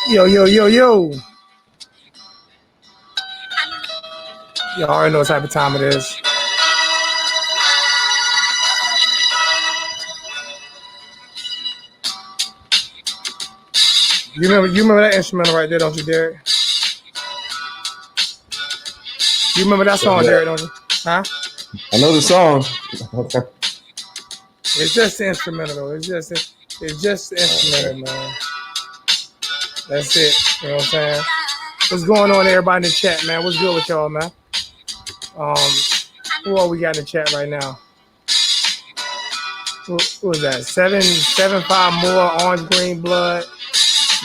Yo, yo, yo, yo. Y'all already know what type of time it is. You remember that instrumental right there, don't you, Derek? You remember that song, Yeah. Derek, don't you? Huh? I know the song. It's just the instrumental, though. It's just the instrumental, man. That's it. You know what I'm saying? What's going on, everybody in the chat, man? What's good with y'all, man? Who all we got in the chat right now? Who was that? 775 more orange green blood.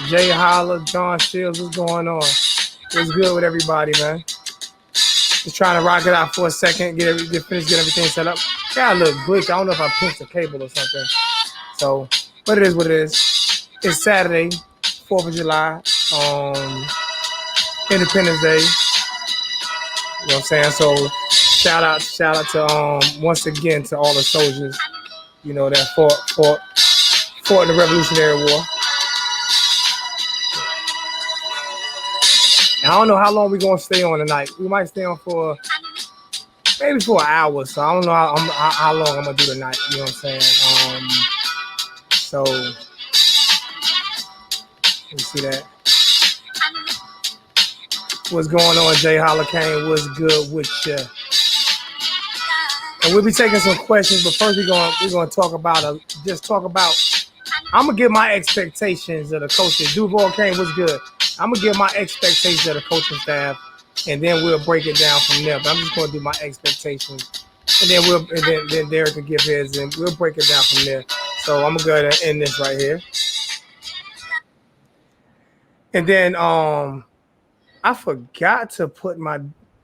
Jay Holler, John Shields. What's going on? What's good with everybody, man? Just trying to rock it out for a second, get everything set up. Got a little glitch. I don't know if I pinched a cable or something. So, but it is what it is. It's Saturday, 4th of July, Independence Day. You know what I'm saying? So, shout out to once again to all the soldiers, you know, that fought in the Revolutionary War. I don't know how long we're gonna stay on tonight. We might stay on for maybe for an hour. So I don't know how long I'm gonna do tonight. You know what I'm saying? So let me see that. What's going on, Jay Hollicane? What's good with you? And we'll be taking some questions, but first we're gonna talk about I'm gonna give my expectations of the coaches. Duval Kane, what's good? I'm gonna give my expectations of the coaching staff, and then we'll break it down from there. But I'm just gonna do my expectations, and then Derek can give his, and we'll break it down from there. So I'm gonna go ahead and end this right here, and then I forgot to put my.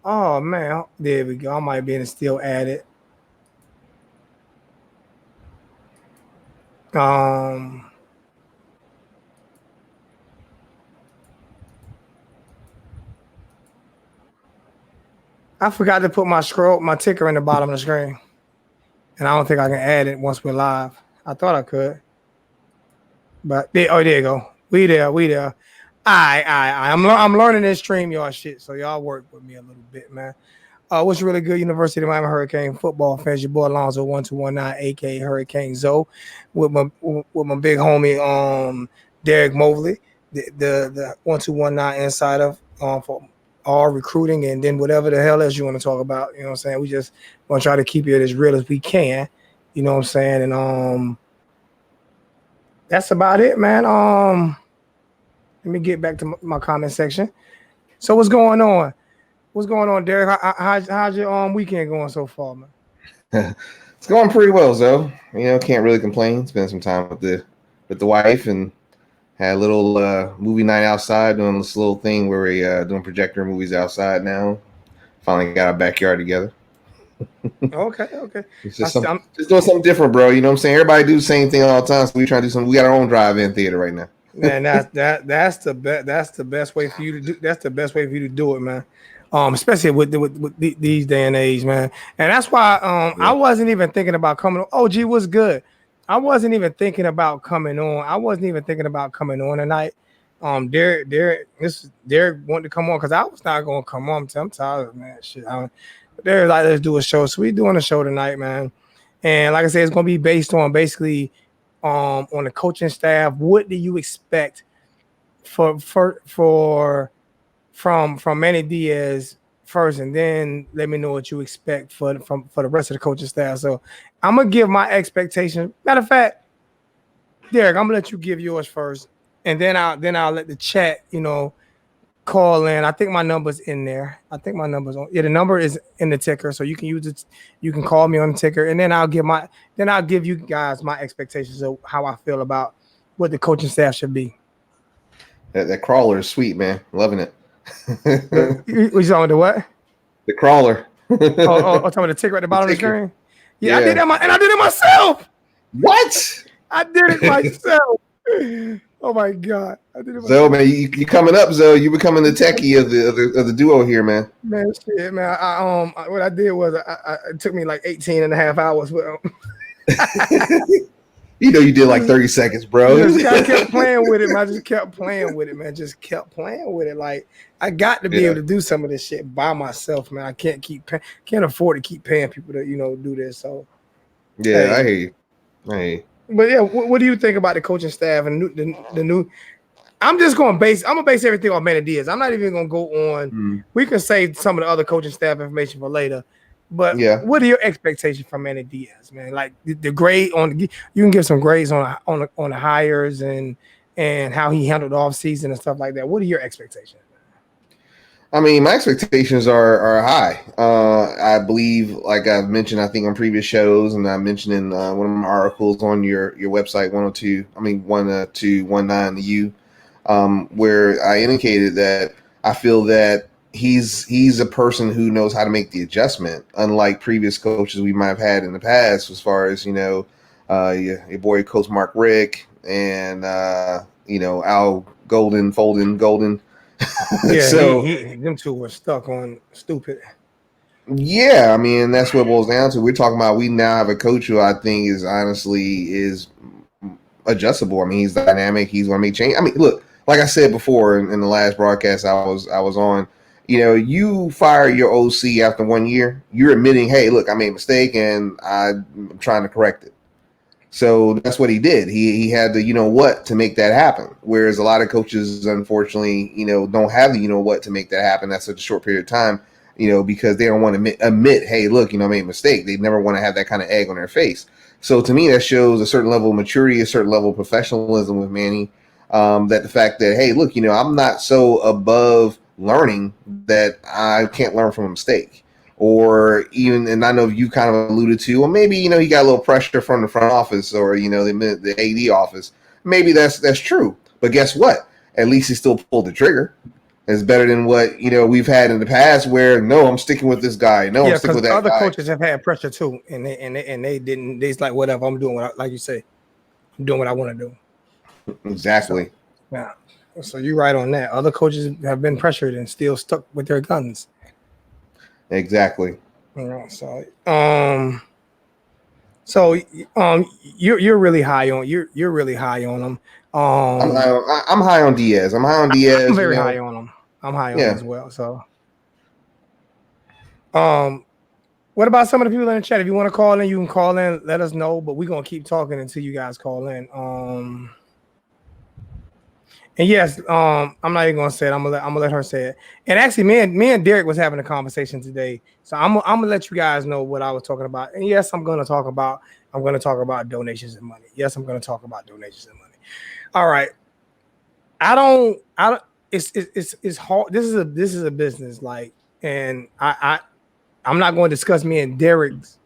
Oh man, there we go. I might be able to still add it. I forgot to put my ticker in the bottom of the screen, and I don't think I can add it once we're live. I thought I could, but there you go. We there. I'm learning this StreamYard shit, so y'all work with me a little bit, man. What's really good, University of Miami Hurricane football fans? Your boy Alonzo 1219, aka Hurricane Zoe, with my big homie Derek Mobley, the 1219 insider for all recruiting, and then whatever the hell else you want to talk about. You know what I'm saying? We just want to try to keep it as real as we can. You know what I'm saying? And that's about it, man. Let me get back to my comment section. So what's going on? What's going on, Derek? How's your weekend going so far, man? It's going pretty well, Zoe. You know, can't really complain. Spent some time with the wife and had a little movie night outside, doing this little thing where we doing projector movies outside now. Finally got our backyard together. Okay. It's just doing something different, bro. You know what I'm saying? Everybody do the same thing all the time, so we try to do something. We got our own drive-in theater right now. Man, that's the best way for you to do. That's the best way for you to do it, man. Especially with these day and age, man. And that's why I wasn't even thinking about coming on. Oh, gee, what's good? I wasn't even thinking about coming on. Tonight. Derek wanted to come on because I was not going to come on. I'm tired, man. Shit. They're like, let's do a show. So we're doing a show tonight, man. And like I said, it's going to be based on basically on the coaching staff. What do you expect from Manny Diaz first, and then let me know what you expect for the rest of the coaching staff. So I'm gonna give my expectations. Matter of fact, Derek, I'm gonna let you give yours first, and then I'll let the chat, call in. I think my number's in there. I think my number's on. Yeah, the number is in the ticker, so you can use it. You can call me on the ticker, and then I'll give you guys my expectations of how I feel about what the coaching staff should be. That crawler is sweet, man. Loving it. We talking the what? The crawler. talking about the ticker at the bottom of the screen. Yeah, I did that, and I did it myself. What? I did it myself. Oh my god! I did it myself. Zoe, man, you coming up, Zoe. You becoming the techie of the duo here, man. Man, shit, man. What I did was it took me like 18 and a half hours with You did like 30 seconds, bro. I kept playing with it, man. I just kept playing with it, man. Just kept playing with it. Like I got to be Yeah. able to do some of this shit by myself, man. I can't can't afford to keep paying people to do this. So Yeah, hey, I hear you. I hear you. but yeah, what do you think about the coaching staff and the new? I'm gonna base everything on Manny Diaz. I'm not even gonna go on. Mm. We can save some of the other coaching staff information for later. But Yeah. what are your expectations from Manny Diaz, man? Like the grade you can give some grades on the hires and how he handled the offseason and stuff like that. What are your expectations? I mean, my expectations are high. I believe, like I've mentioned, I think on previous shows, and I mentioned in one of my articles on your website, 102, I mean 1219 U, where I indicated that I feel that he's a person who knows how to make the adjustment, unlike previous coaches we might have had in the past, as far as your boy Coach Mark Rick and Al Golden. Yeah, So them two were stuck on stupid. yeah, I mean that's what it boils down to. We're talking about we now have a coach who I think is honestly is adjustable. I mean he's dynamic. He's going to make change. I mean, look, like I said before in the last broadcast I was on. You fire your OC after 1 year. You're admitting, hey, look, I made a mistake and I'm trying to correct it. So that's what he did. He had the what to make that happen. Whereas a lot of coaches, unfortunately, don't have the what to make that happen. That's such a short period of time, because they don't want to admit, hey, look, I made a mistake. They never want to have that kind of egg on their face. So to me, that shows a certain level of maturity, a certain level of professionalism with Manny. That the fact that, hey, look, I'm not so above learning that I can't learn from a mistake. Or even, and I know you kind of alluded to, well, maybe he got a little pressure from the front office or the AD office. Maybe that's true, but guess what? At least he still pulled the trigger. It's better than what we've had in the past, where no, I'm sticking with this guy. No, I'm Yeah, sticking because with that other guy. coaches have had pressure too, and they didn't. They's like, whatever, I'm doing like you say, I'm doing what I want to do. So Exactly. yeah, so you're right on that. Other coaches have been pressured and still stuck with their guns. Exactly. So so you're really high on you're really high on them. I'm Um, I'm high on Diaz. I'm high on I'm Diaz. very high on them. I'm high on them Yeah. as well. So um, what about some of the people in the chat? If you want to call in, you can call in. Let us know. But we're gonna keep talking until you guys call in. And yes, I'm not even gonna say it. I'm gonna let her say it. And actually, me and Derek was having a conversation today, so I'm gonna let you guys know what I was talking about. And yes, I'm gonna talk about donations and money. Yes, I'm gonna talk about donations and money. All right. I don't. It's hard. This is a business, like, and I'm not going to discuss me and Derek's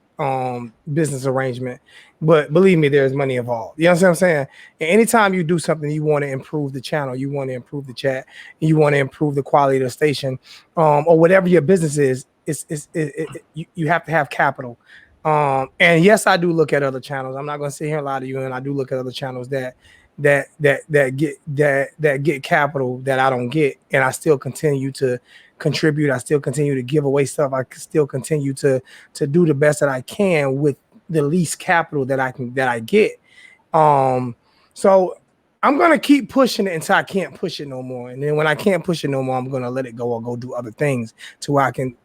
business arrangement, but believe me, there's money involved. You know what I'm saying? And anytime you do something, you want to improve the channel, you want to improve the chat, you want to improve the quality of the station, or whatever your business is. You have to have capital. And yes, I do look at other channels. I'm not going to sit here and lie to you, and I do look at other channels that get capital that I don't get, and I still continue to contribute. I still continue to give away stuff. I still continue to do the best that I can with the least capital that I get. So I'm gonna keep pushing it until I can't push it no more. And then when I can't push it no more, I'm gonna let it go or go do other things to where I can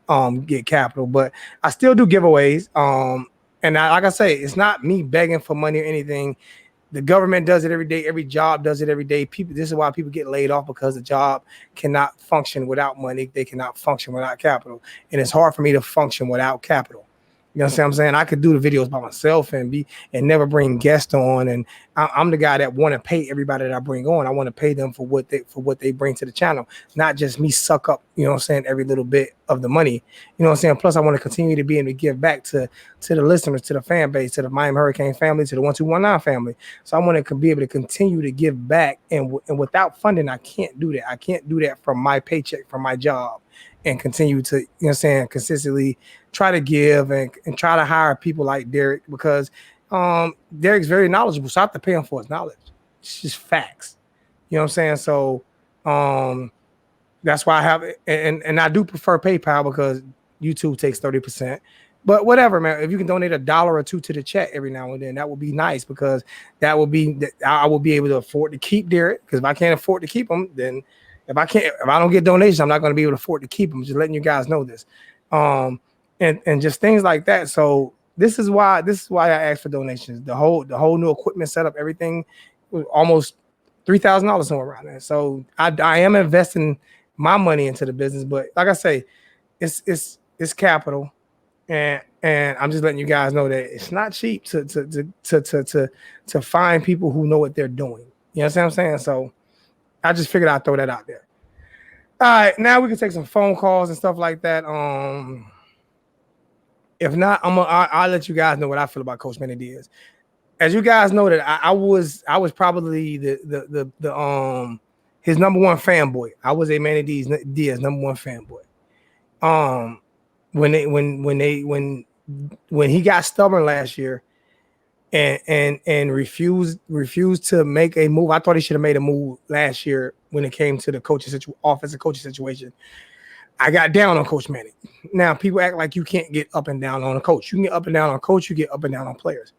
get capital. But I still do giveaways. Like I say, it's not me begging for money or anything. The government does it every day. Every job does it every day. This is why people get laid off, because the job cannot function without money. They cannot function without capital. And it's hard for me to function without capital. You know what I'm saying? I could do the videos by myself and never bring guests on. And I'm the guy that want to pay everybody that I bring on. I want to pay them for what they bring to the channel, not just me suck up, you know what I'm saying, every little bit of the money. You know what I'm saying? Plus, I want to continue to be able to give back to the listeners, to the fan base, to the Miami Hurricane family, to the 1219 family. So I want to be able to continue to give back. And without funding, I can't do that. I can't do that from my paycheck, from my job, and continue to, you know what I'm saying, consistently try to give and try to hire people like Derek, because Derek's very knowledgeable. So I have to pay him for his knowledge. It's just facts. You know what I'm saying? So that's why I have it. And I do prefer PayPal because YouTube takes 30%. But whatever, man. If you can donate $1 or $2 to the chat every now and then, that would be nice because that will be I will be able to afford to keep Derek. Because if I can't afford to keep him, then if I don't get donations, I'm not going to be able to afford to keep him. Just letting you guys know this, and just things like that. So this is why I asked for donations. The whole new equipment setup, everything was almost $3,000 somewhere around there. So I am investing my money into the business, but like I say, it's capital. And I'm just letting you guys know that it's not cheap to find people who know what they're doing. You know what I'm saying? So I just figured I'd throw that out there. All right, now we can take some phone calls and stuff like that. If not, I'll let you guys know what I feel about Coach Manny Diaz. As you guys know that I was probably the his number one fanboy. I was a Manny Diaz number one fanboy. When he got stubborn last year and refused to make a move, I thought he should have made a move last year when it came to the offensive coaching situation. I got down on Coach Manny. Now people act like you can't get up and down on a coach. You can get up and down on a coach. You get up and down on players.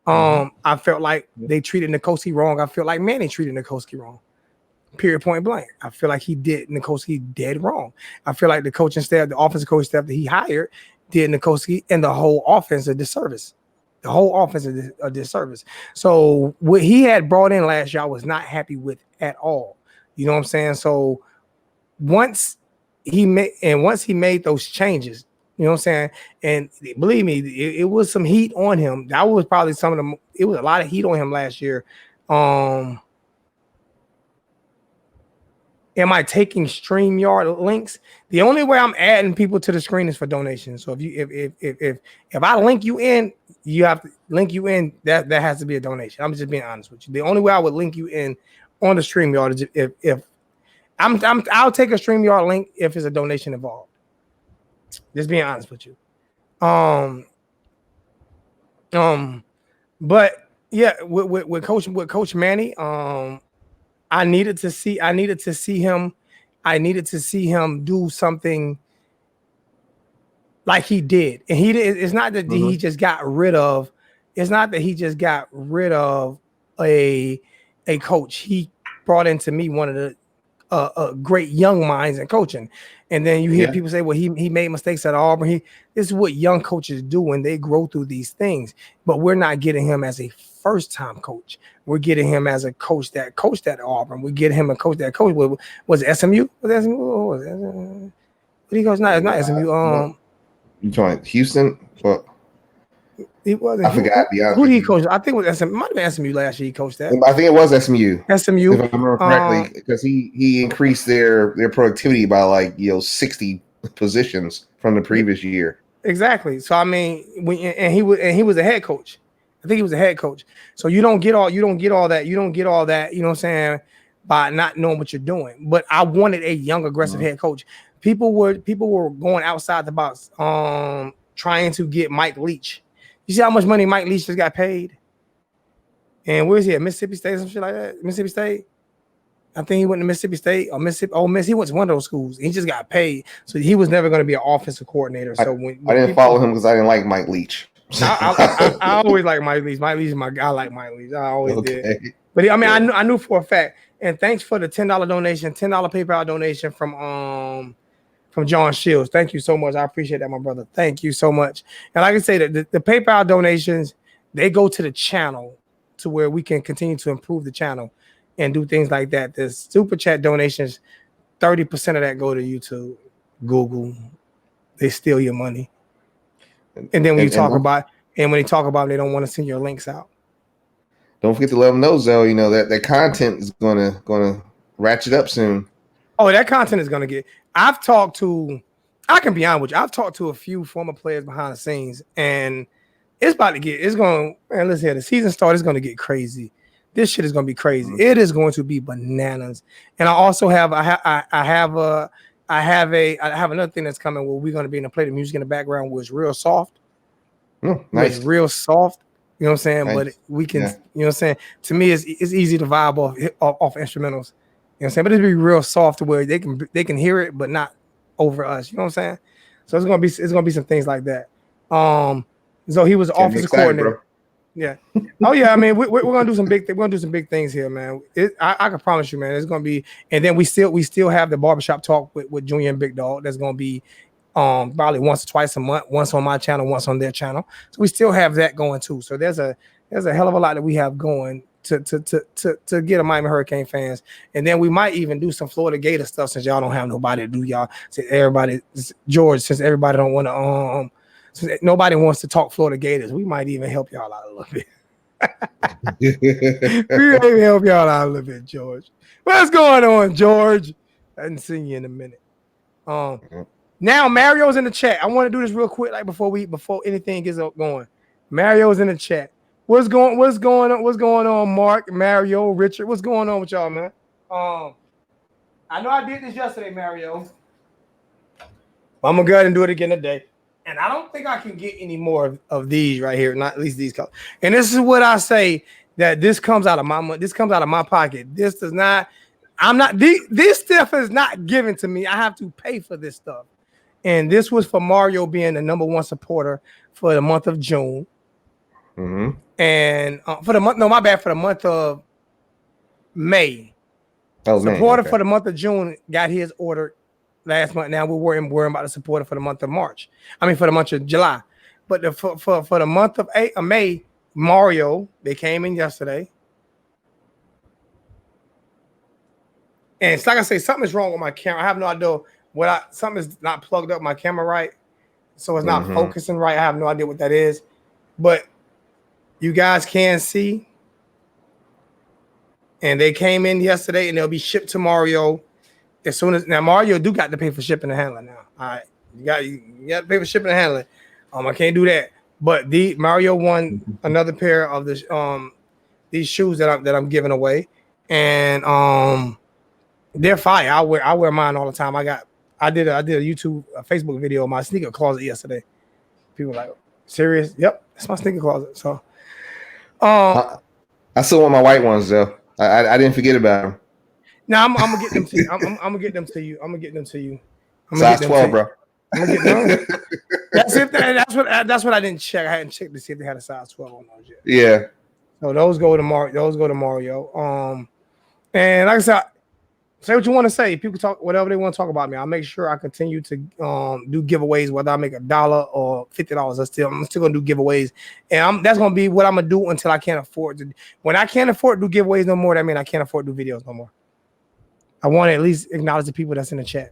I felt like they treated Nikosi wrong. I feel like Manny treated Nikosi wrong. Period, point blank. I feel like he did Nikosi dead wrong. I feel like the coaching staff, the offensive coaching staff that he hired, did Nikosi and the whole offense a disservice. The whole offense a disservice. So what he had brought in last year, I was not happy with at all. You know what I'm saying? So once he made those changes, you know what I'm saying? And believe me, it was some heat on him. That was probably it was a lot of heat on him last year. Am I taking StreamYard links? The only way I'm adding people to the screen is for donations. So if I link you in, you have to link you in. That has to be a donation. I'm just being honest with you. The only way I would link you in on the StreamYard is if I'll take a StreamYard link if it's a donation involved. Just being honest with you. But yeah, with Coach Manny, I needed to see him do something like he did. And he did. It's not that he just got rid of. It's not that he just got rid of a coach. He brought into me one of the great young minds in coaching. And then you hear people say, well, he made mistakes at Auburn. This is what young coaches do when they grow through these things. But we're not getting him as a first-time coach. We're getting him as a coach that coached at Auburn. We get him a coach that coached. Was it SMU? Was it SMU? What did he coach? Not SMU. You talking Houston? Well, it wasn't. I forgot. Who did he coach? I think it was SMU. It might have been SMU last year. He coached that. I think it was SMU. SMU, if I remember correctly, because he increased their productivity by 60 positions from the previous year. Exactly. So I mean, he was a head coach. I think he was a head coach. So you don't get all that. You don't get all that. You know what I'm saying, by not knowing what you're doing. But I wanted a young, aggressive head coach. People were going outside the box, trying to get Mike Leach. You see how much money Mike Leach just got paid? And where's he at? Mississippi State or some shit like that? Mississippi State? I think he went to Mississippi State or Mississippi. Ole Miss. He went to one of those schools. He just got paid. So he was never going to be an offensive coordinator. So when I didn't follow him because I didn't like Mike Leach. I always like Mike Leach. Mike Leach is my guy. I like Mike Leach. I always did. But I knew for a fact. And thanks for the $10 donation, $10 PayPal donation from John Shields. Thank you so much. I appreciate that, my brother. Thank you so much. And like I say, the PayPal donations, they go to the channel to where we can continue to improve the channel and do things like that. The super chat donations, 30% of that go to YouTube, Google. They steal your money. And then when you talk about they don't want to send your links out. Don't forget to let them know, Zoe, that content is gonna ratchet up soon. Oh, that content is gonna get. I can be honest with you. I've talked to a few former players behind the scenes, and it's about to get. It's going. Man, listen here. The season start is going to get crazy. This shit is going to be crazy. It is going to be bananas. And I also have. I have another thing that's coming where we're going to be in a play the music in the background was real soft. Nice. It's real soft. You know what I'm saying? Nice. But we can. You know what I'm saying? To me, it's easy to vibe off instrumentals. You know what I'm saying? But it'll be real soft to where they can hear it, but not over us. You know what I'm saying? So it's gonna be some things like that. So he was Get me offensive excited, coordinator. bro. Yeah. Oh yeah. I mean, we're gonna do some big. We're gonna do some big things here, man. I can promise you, man. It's gonna be. And then we still have the barbershop talk with Junior and Big Dog. That's gonna be probably once or twice a month. Once on my channel, once on their channel. So we still have that going too. So there's a hell of a lot that we have going to get a Miami Hurricane fans. And then we might even do some Florida Gator stuff since y'all don't have nobody to do y'all. Since everybody George, since everybody don't want to since nobody wants to talk Florida Gators, we might even help y'all out a little bit. We might even help y'all out a little bit, George. What's going on, George? I haven't seen you in a minute. Now Mario's in the chat. I want to do this real quick, like before anything gets up going. Mario's in the chat. What's going on? What's going on, Mark, Mario, Richard? What's going on with y'all, man? I know I did this yesterday, Mario. I'm gonna go ahead and do it again today. And I don't think I can get any more of these right here, not at least these colors. And this is what I say, that this comes out of my money. This comes out of my pocket. This does not. I'm not. This stuff is not given to me. I have to pay for this stuff. And this was for Mario being the #1 supporter for the month of June. Mm-hmm. And for the month, no, my bad, for the month of May. Oh, supporter okay. for the month of June got his order last month. Now we're worrying about the supporter for the month of March. I mean, for the month of July. But for the month of May, Mario, they came in yesterday. And it's like I say, something is wrong with my camera. I have no idea something is not plugged up my camera right. So it's not focusing right. I have no idea what that is. But you guys can see. And they came in yesterday and they'll be shipped to Mario as soon as. Now Mario do got to pay for shipping and handling now. All right, you got to pay for shipping and handling. I can't do that. But Mario won another pair of these shoes that I'm giving away, and they're fire. I wear mine all the time. I did a Facebook video of my sneaker closet yesterday. People were like, serious? Yep, that's my sneaker closet. So, I still want my white ones though. I didn't forget about them. Now I'm gonna get them to you. I'm gonna get them to you. I'm gonna get them to you. Size 12, bro. I'm gonna get them. That's what I didn't check. I hadn't checked to see if they had a size 12 on those yet. Yeah. So those go to Mario. And like I said, say what you want to say. People talk whatever they want to talk about me. I'll make sure I continue to do giveaways, whether I make $1 or $50. I'm still gonna do giveaways, and that's gonna be what I'm gonna do until I can't afford to. When I can't afford to do giveaways no more, that means I can't afford to do videos no more. I want to at least acknowledge the people that's in the chat.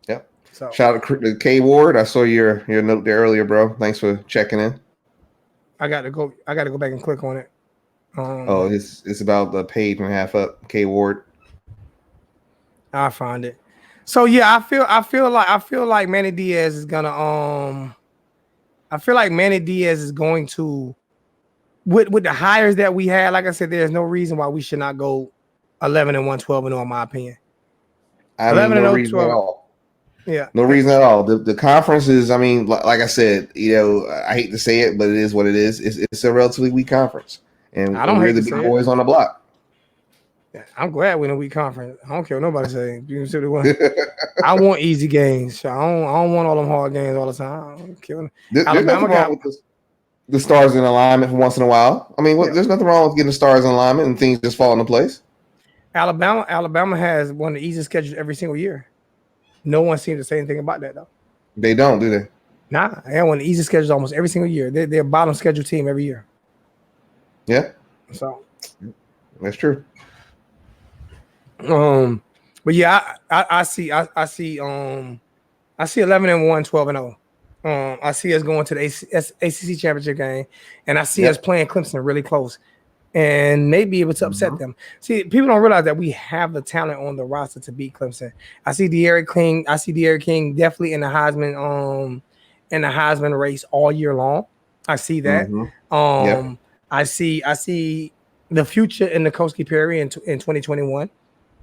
Yep. So shout out to K Ward. I saw your note there earlier, bro. Thanks for checking in. I got to go back and click on it. It's about the page and a half up. K Ward. I find it. So yeah, I feel like Manny Diaz is gonna I feel like Manny Diaz is going to with the hires that we had. Like I said, there's no reason why we should not go 11-1, 12-0, in my opinion. I mean, no reason at all. Yeah, no reason at all. The conference is, I mean, like I said, I hate to say it, but it is what it is. It's a relatively weak conference, and we're the big boys on the block. Yeah, I'm glad we're in a weak conference. I don't care what nobody say. You can what I want easy games. So I don't want all them hard games all the time. I don't care. There's nothing wrong with the stars in alignment for once in a while. I mean, there's nothing wrong with getting the stars in alignment and things just fall into place. Alabama has one of the easiest schedules every single year. No one seems to say anything about that though. They don't, do they? Nah, they have one of the easiest schedules almost every single year. They're a bottom schedule team every year. Yeah. So that's true. But yeah, I see 11-1, 12-0. I see us going to the ACC championship game, and I see us playing Clemson really close, and may be able to upset them. See, people don't realize that we have the talent on the roster to beat Clemson. I see De'Aaron King definitely in the Heisman race all year long. I see that. I see the future in Nikosi Perry in 2021.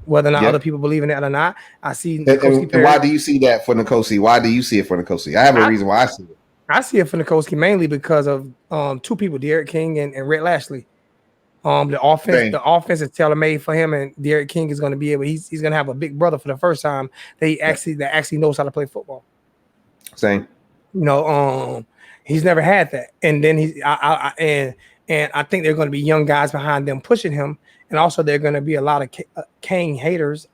Whether or not other people believe in it or not, I see. And why do you see that for Nikosi? Why do you see it for Nikosi? I have a reason why I see it. I see it for Nikosi mainly because of two people, De'Aaron King and Rhett Lashley. The offense is tailor made for him, and De'Aaron King is going to be able. He's going to have a big brother for the first time that actually knows how to play football. Same. He's never had that, and then and I think there are going to be young guys behind them pushing him, and also there are going to be a lot of Kane haters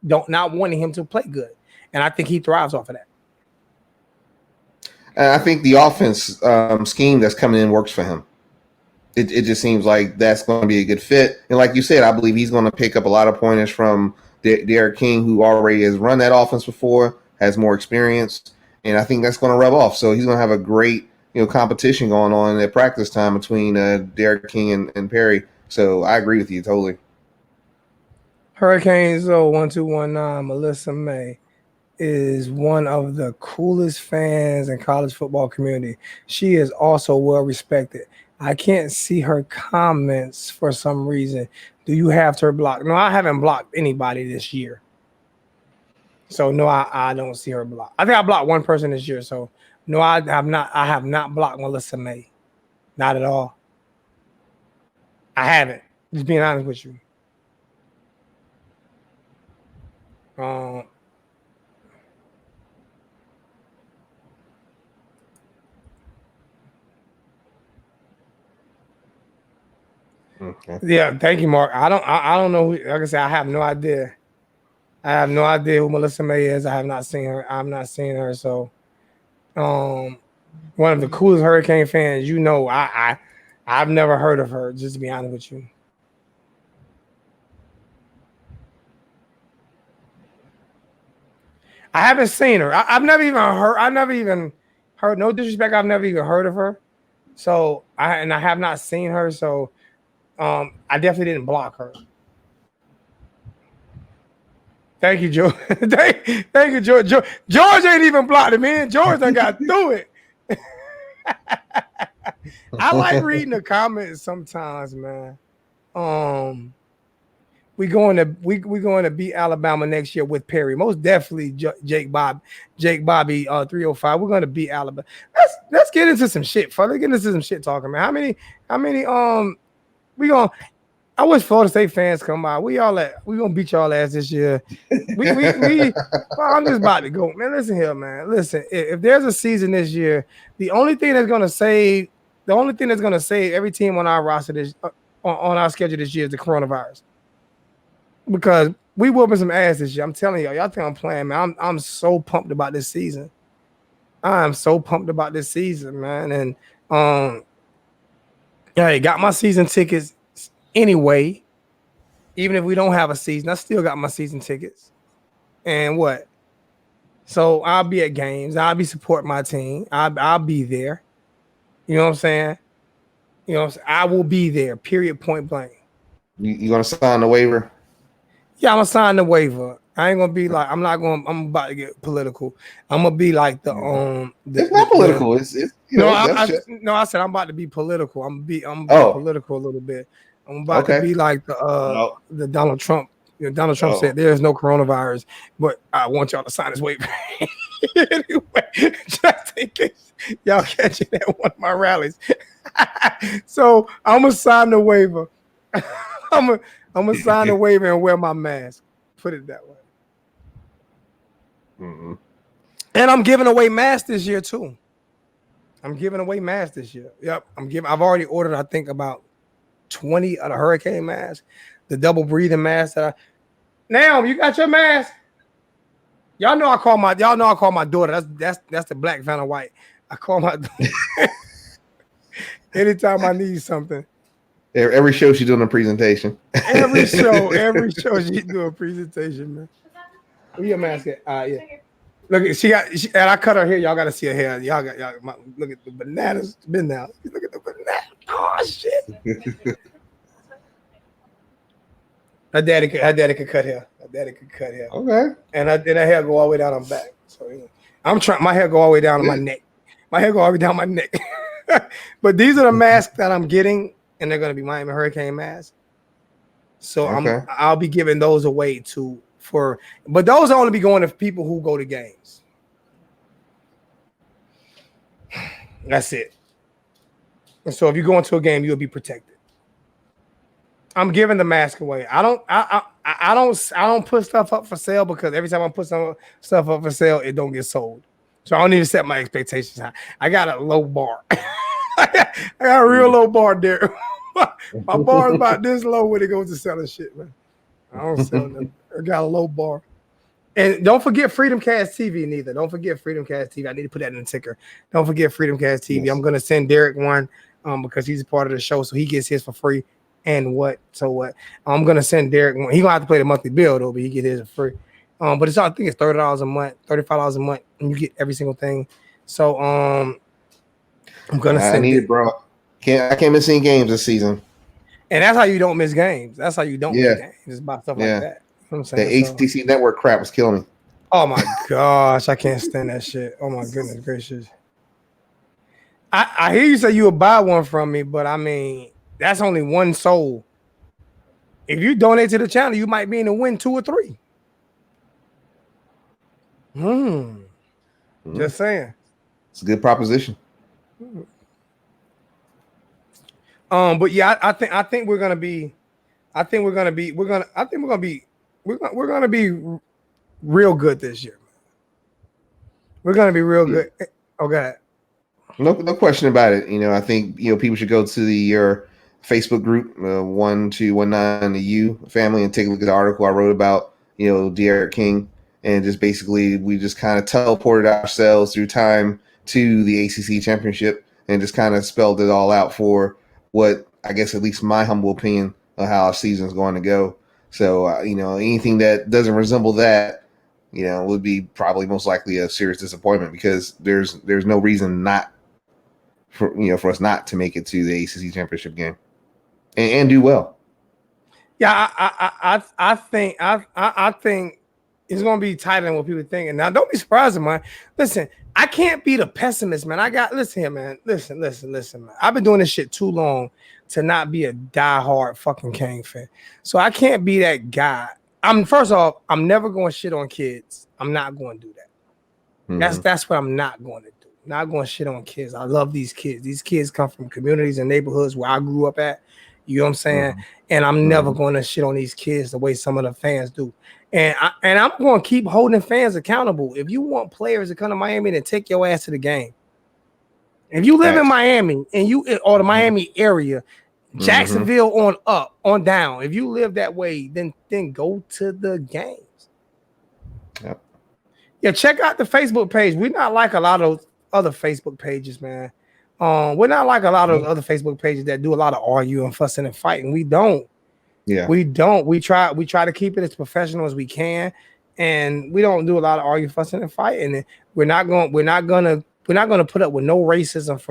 don't not wanting him to play good, and I think he thrives off of that. And I think the offense scheme that's coming in works for him. It just seems like that's going to be a good fit. And like you said, I believe he's going to pick up a lot of pointers from Derek King, who already has run that offense before, has more experience, and I think that's going to rub off. So he's going to have a great competition going on at practice time between Derek King and Perry. So I agree with you totally. Hurricanes 1219 Melissa May is one of the coolest fans in college football community. She is also well respected. I can't see her comments for some reason. Do you have her blocked? No, I haven't blocked anybody this year. So no, I don't see her blocked. I think I blocked one person this year. So no, I have not blocked Melissa May. Not at all. I haven't. Just being honest with you. Okay. Yeah, thank you, Mark. I don't know. Like I said, I have no idea. I have no idea who Melissa May is. I have not seen her. I'm not seeing her. So, one of the coolest Hurricane fans. I've never heard of her. Just to be honest with you. I haven't seen her. I've never even heard. I never even heard. No disrespect. I've never even heard of her. So I have not seen her. So. I definitely didn't block her. Thank you, George. thank you, George. George ain't even blocked it, man. George done got through it. I like reading the comments sometimes, man. We going to beat Alabama next year with Perry. Most definitely, Jake Bobby 305. We're going to beat Alabama. Let's get into some shit, fella. Let's get into some shit talking, man. How many I wish Florida State fans come by. We gonna beat y'all ass this year. I'm just about to go, man. Listen here, man. Listen, if there's a season this year, the only thing that's gonna save every team on our roster on our schedule this year is the coronavirus. Because we whooping some ass this year. I'm telling y'all think I'm playing, man. I'm so pumped about this season. I'm so pumped about this season, man. And I got my season tickets anyway. Even if we don't have a season, I still got my season tickets. And what? So I'll be at games. I'll be supporting my team. I'll be there. You know what I'm saying? You know what I'm saying? I will be there, period, point blank. You gonna sign the waiver? Yeah, I'm gonna sign the waiver. I ain't gonna be like I'm about to get political. I'm gonna be like it's not political. I said I'm about to be political. I'm gonna be political a little bit. I'm about to be like the Donald Trump. Donald Trump said there is no coronavirus, but I want y'all to sign this waiver. Anyway, just in case y'all catch it at one of my rallies. So I'm gonna sign the waiver. I'm gonna sign the waiver and wear my mask. Put it that way. Mm-hmm. And I'm giving away masks this year too. I'm giving away masks this year. Yep, I've already ordered. I think about 20 of the hurricane masks, the double breathing mask. Now you got your mask. Y'all know I call my daughter. That's the black Vanna White. I call my daughter anytime I need something. Every show she's doing a presentation. Every show she's doing a presentation, man. Where your mask at? Yeah. Look, and I cut her hair. Y'all got to see her hair. Look at the bananas. Been now. Look at the banana. Oh shit. Her daddy could cut hair. Okay. And her hair go all the way down her back. So my hair go all the way down to my neck. My hair go all the way down my neck. But these are the masks that I'm getting, and they're gonna be Miami Hurricane masks. So I'll be giving those away too. But those will only be going to people who go to games. That's it. And so if you go into a game, you'll be protected. I'm giving the mask away. I don't put stuff up for sale because every time I put some stuff up for sale, it don't get sold. So I don't need to set my expectations high. I got a low bar. I got a real low bar there. My bar is about this low when it goes to selling shit, man. I don't sell nothing. I got a low bar. And don't forget Freedom Cast TV neither. Don't forget Freedom Cast TV. I need to put that in the ticker. Don't forget Freedom Cast TV. Yes. I'm gonna send Derek one because he's a part of the show, so he gets his for free. And what? So what? I'm gonna send Derek one. He gonna have to pay the monthly bill though, but he get his for free. But it's I think it's $30 a month, $35 a month, and you get every single thing. So I'm gonna send. I need it, bro. I can't miss any games this season. And that's how you don't miss games. That's how you don't miss games. It's about stuff like that. You know what I'm saying? The ACC network crap was killing me. Oh my gosh, I can't stand that shit. Oh my goodness gracious. I hear you say you would buy one from me, but I mean that's only one soul. If you donate to the channel, you might be in the win 2 or 3. Just saying. It's a good proposition. But yeah, I think we're gonna be real good this year. We're gonna be real good. Oh, go ahead. No question about it. You know, I think people should go to your Facebook group 1219 the U family and take a look at the article I wrote about Derek King, and just basically we just kind of teleported ourselves through time to the ACC championship and just kind of spelled it all out for what I guess at least my humble opinion of how our season is going to go. So anything that doesn't resemble that, would be probably most likely a serious disappointment, because there's no reason not for us not to make it to the ACC championship game and do well. Yeah, I think it's gonna be tighter than what people think. And now don't be surprised, man. Listen, I can't be the pessimist, man. Listen here, man. Listen, man. I've been doing this shit too long to not be a diehard fucking Kane fan. So I can't be that guy. First off, I'm never going to shit on kids. I'm not going to do that. Mm-hmm. That's what I'm not going to do. Not going to shit on kids. I love these kids. These kids come from communities and neighborhoods where I grew up at. You know what I'm saying? Mm-hmm. And I'm never going to shit on these kids the way some of the fans do. And I'm going to keep holding fans accountable. If you want players to come to Miami, then take your ass to the game. If you live in Miami or the Miami area, Jacksonville on down. If you live that way, then go to the games. Yep. Yeah, check out the Facebook page. We're not like a lot of other Facebook pages, man. We're not like a lot of other Facebook pages that do a lot of arguing, fussing, and fighting. We don't. Yeah, we don't. We try to keep it as professional as we can, and we don't do a lot of arguing, fussing, and fighting. And we're not gonna put up with no racism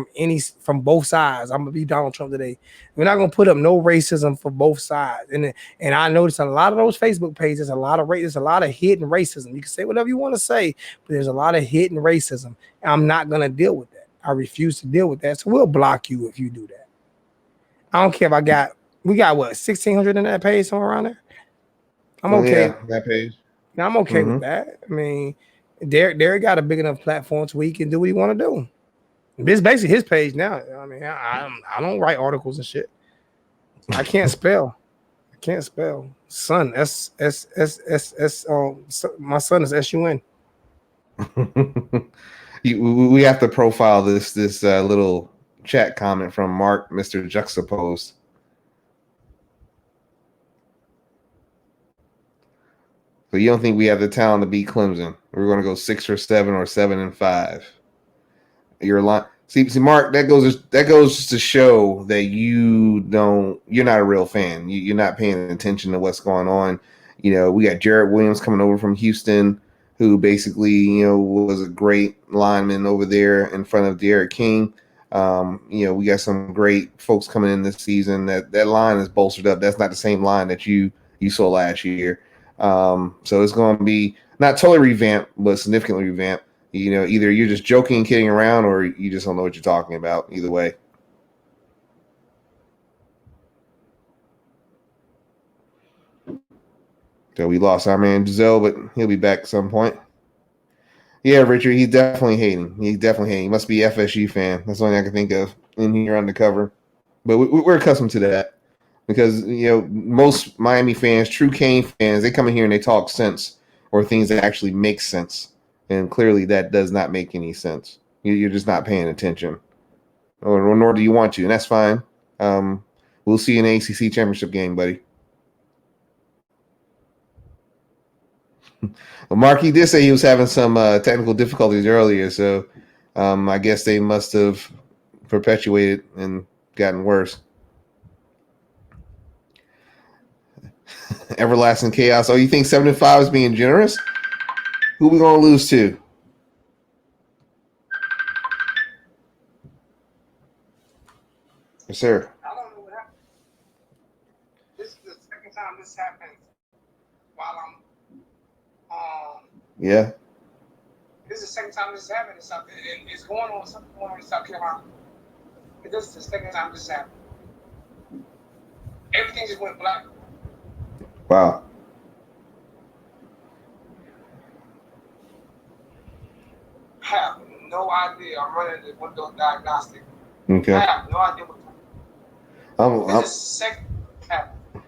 from both sides. I'm gonna be Donald Trump today. We're not gonna put up no racism for both sides. And I noticed a lot of those Facebook pages, there's a lot of hidden racism. You can say whatever you want to say, but there's a lot of hidden racism. And I'm not gonna deal with that. I refuse to deal with that. So we'll block you if you do that. I don't care if we got what 1,600 in that page, somewhere around there. I'm okay. Yeah, that page. Now I'm okay with that. I mean, Derek got a big enough platform so he can do what he want to do. It's basically his page now. I mean, I don't write articles and shit. I can't spell. Son, S. My son is SUN. We have to profile this little chat comment from Mark, Mr. Juxtaposed. So you don't think we have the talent to beat Clemson? We're going to go 6 or 7 or 7-5. You're lying. See, Mark, that goes to show that you're not a real fan. You're not paying attention to what's going on. We got Jarrett Williams coming over from Houston, who basically, was a great lineman over there in front of Derek King. We got some great folks coming in this season. That line is bolstered up. That's not the same line that you saw last year. So it's going to be not totally revamped, but significantly revamped. Either you're just joking, kidding around, or you just don't know what you're talking about. Either way. So we lost our man Giselle, but he'll be back at some point. Yeah, Richard, he's definitely hating. He must be an FSU fan. That's the only thing I can think of in here undercover. But we're accustomed to that. Because, most Miami fans, true Kane fans, they come in here and they talk sense or things that actually make sense. and clearly that does not make any sense. You're just not paying attention, or nor do you want to, and that's fine. We'll see you in the ACC championship game, buddy. Well, Mark, he did say he was having some technical difficulties earlier, so I guess they must have perpetuated and gotten worse. Everlasting chaos. Oh, you think 7-5 is being generous? Who we gonna lose to? Yes, sir. I don't know what happened. This is the second time this happened while I'm Yeah. This is the second time this is happening. It's going on something going on in South Carolina. This is the second time this happened. Everything just went black. Wow. I have no idea. I'm running the window diagnostic. Okay. I have no idea what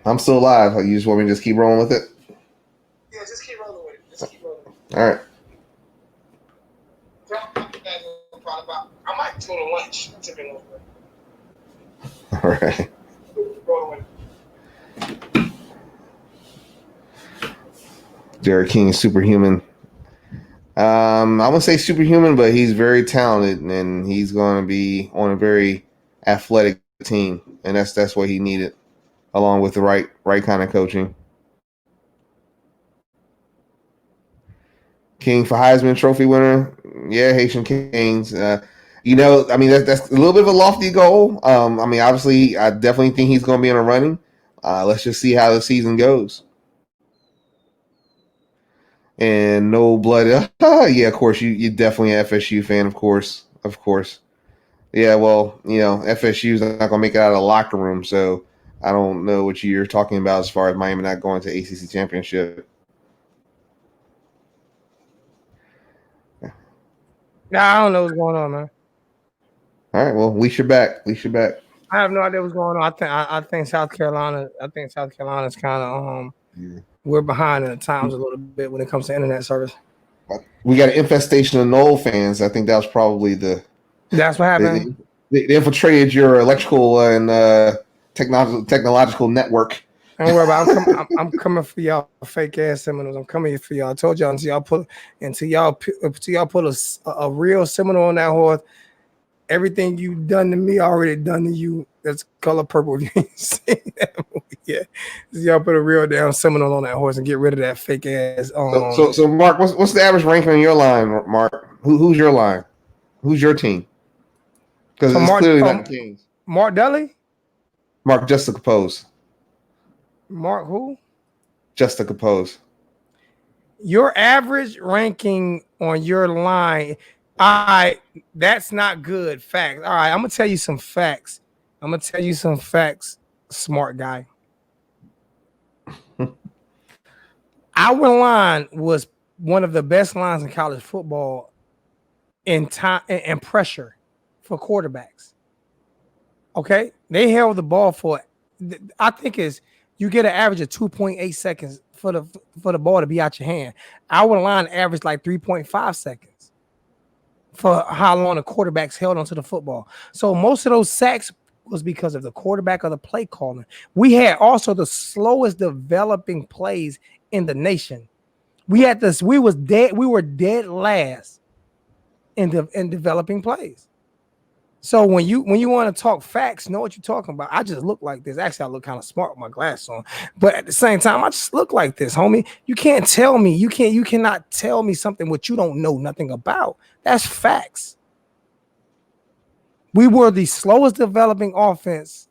I'm still alive. You just want me to just keep rolling with it? Yeah, just keep rolling with it. All right. I might go to lunch. All right. Derek King is superhuman. I wouldn't say superhuman, but he's very talented, and he's going to be on a very athletic team, and that's what he needed, along with the right kind of coaching. King for Heisman Trophy winner, yeah, Haitian Kings. That's a little bit of a lofty goal. Obviously, I definitely think he's going to be in a running. Let's just see how the season goes. And no blood. Yeah, of course, you're definitely an FSU fan, of course. Yeah, well, FSU's not going to make it out of the locker room, so I don't know what you're talking about as far as Miami not going to ACC championship. Nah, I don't know what's going on, man. All right, well, at least you're back. I have no idea what's going on. I think South Carolina. I think South Carolina's kind of we're behind in the times a little bit when it comes to internet service. We got an infestation of Knoll fans. I think that was probably That's what happened. They infiltrated your electrical and technological network. Don't worry about it. I'm coming for y'all fake ass Seminoles. I'm coming for y'all. I told y'all until y'all put a real Seminole on that horse. Everything you done to me already done to you. That's Color Purple. If you ain't seen that movie yet, y'all put a real damn Seminole on that horse and get rid of that fake ass. So Mark, what's the average ranking on your line, Mark? Who's your line? Who's your team? Because it's clearly not the Kings. Mark Deli? Mark Juxtapose. Mark who? Juxtapose. Your average ranking on your line. All right, that's not good. Facts. All right, I'm gonna tell you some facts. Smart guy. Our line was one of the best lines in college football in time and pressure for quarterbacks. Okay, they held the ball for. I think you get an average of 2.8 seconds for the ball to be out your hand. Our line averaged like 3.5 seconds for how long the quarterbacks held onto the football. So most of those sacks was because of the quarterback or the play calling. We had also the slowest developing plays in the nation. We were dead last in developing plays. So when you want to talk facts, know what you're talking about. I just look like this. Actually, I look kind of smart with my glasses on, but at the same time, I just look like this, homie. You can't tell me. You cannot tell me something what you don't know nothing about. That's facts. We were the slowest developing offense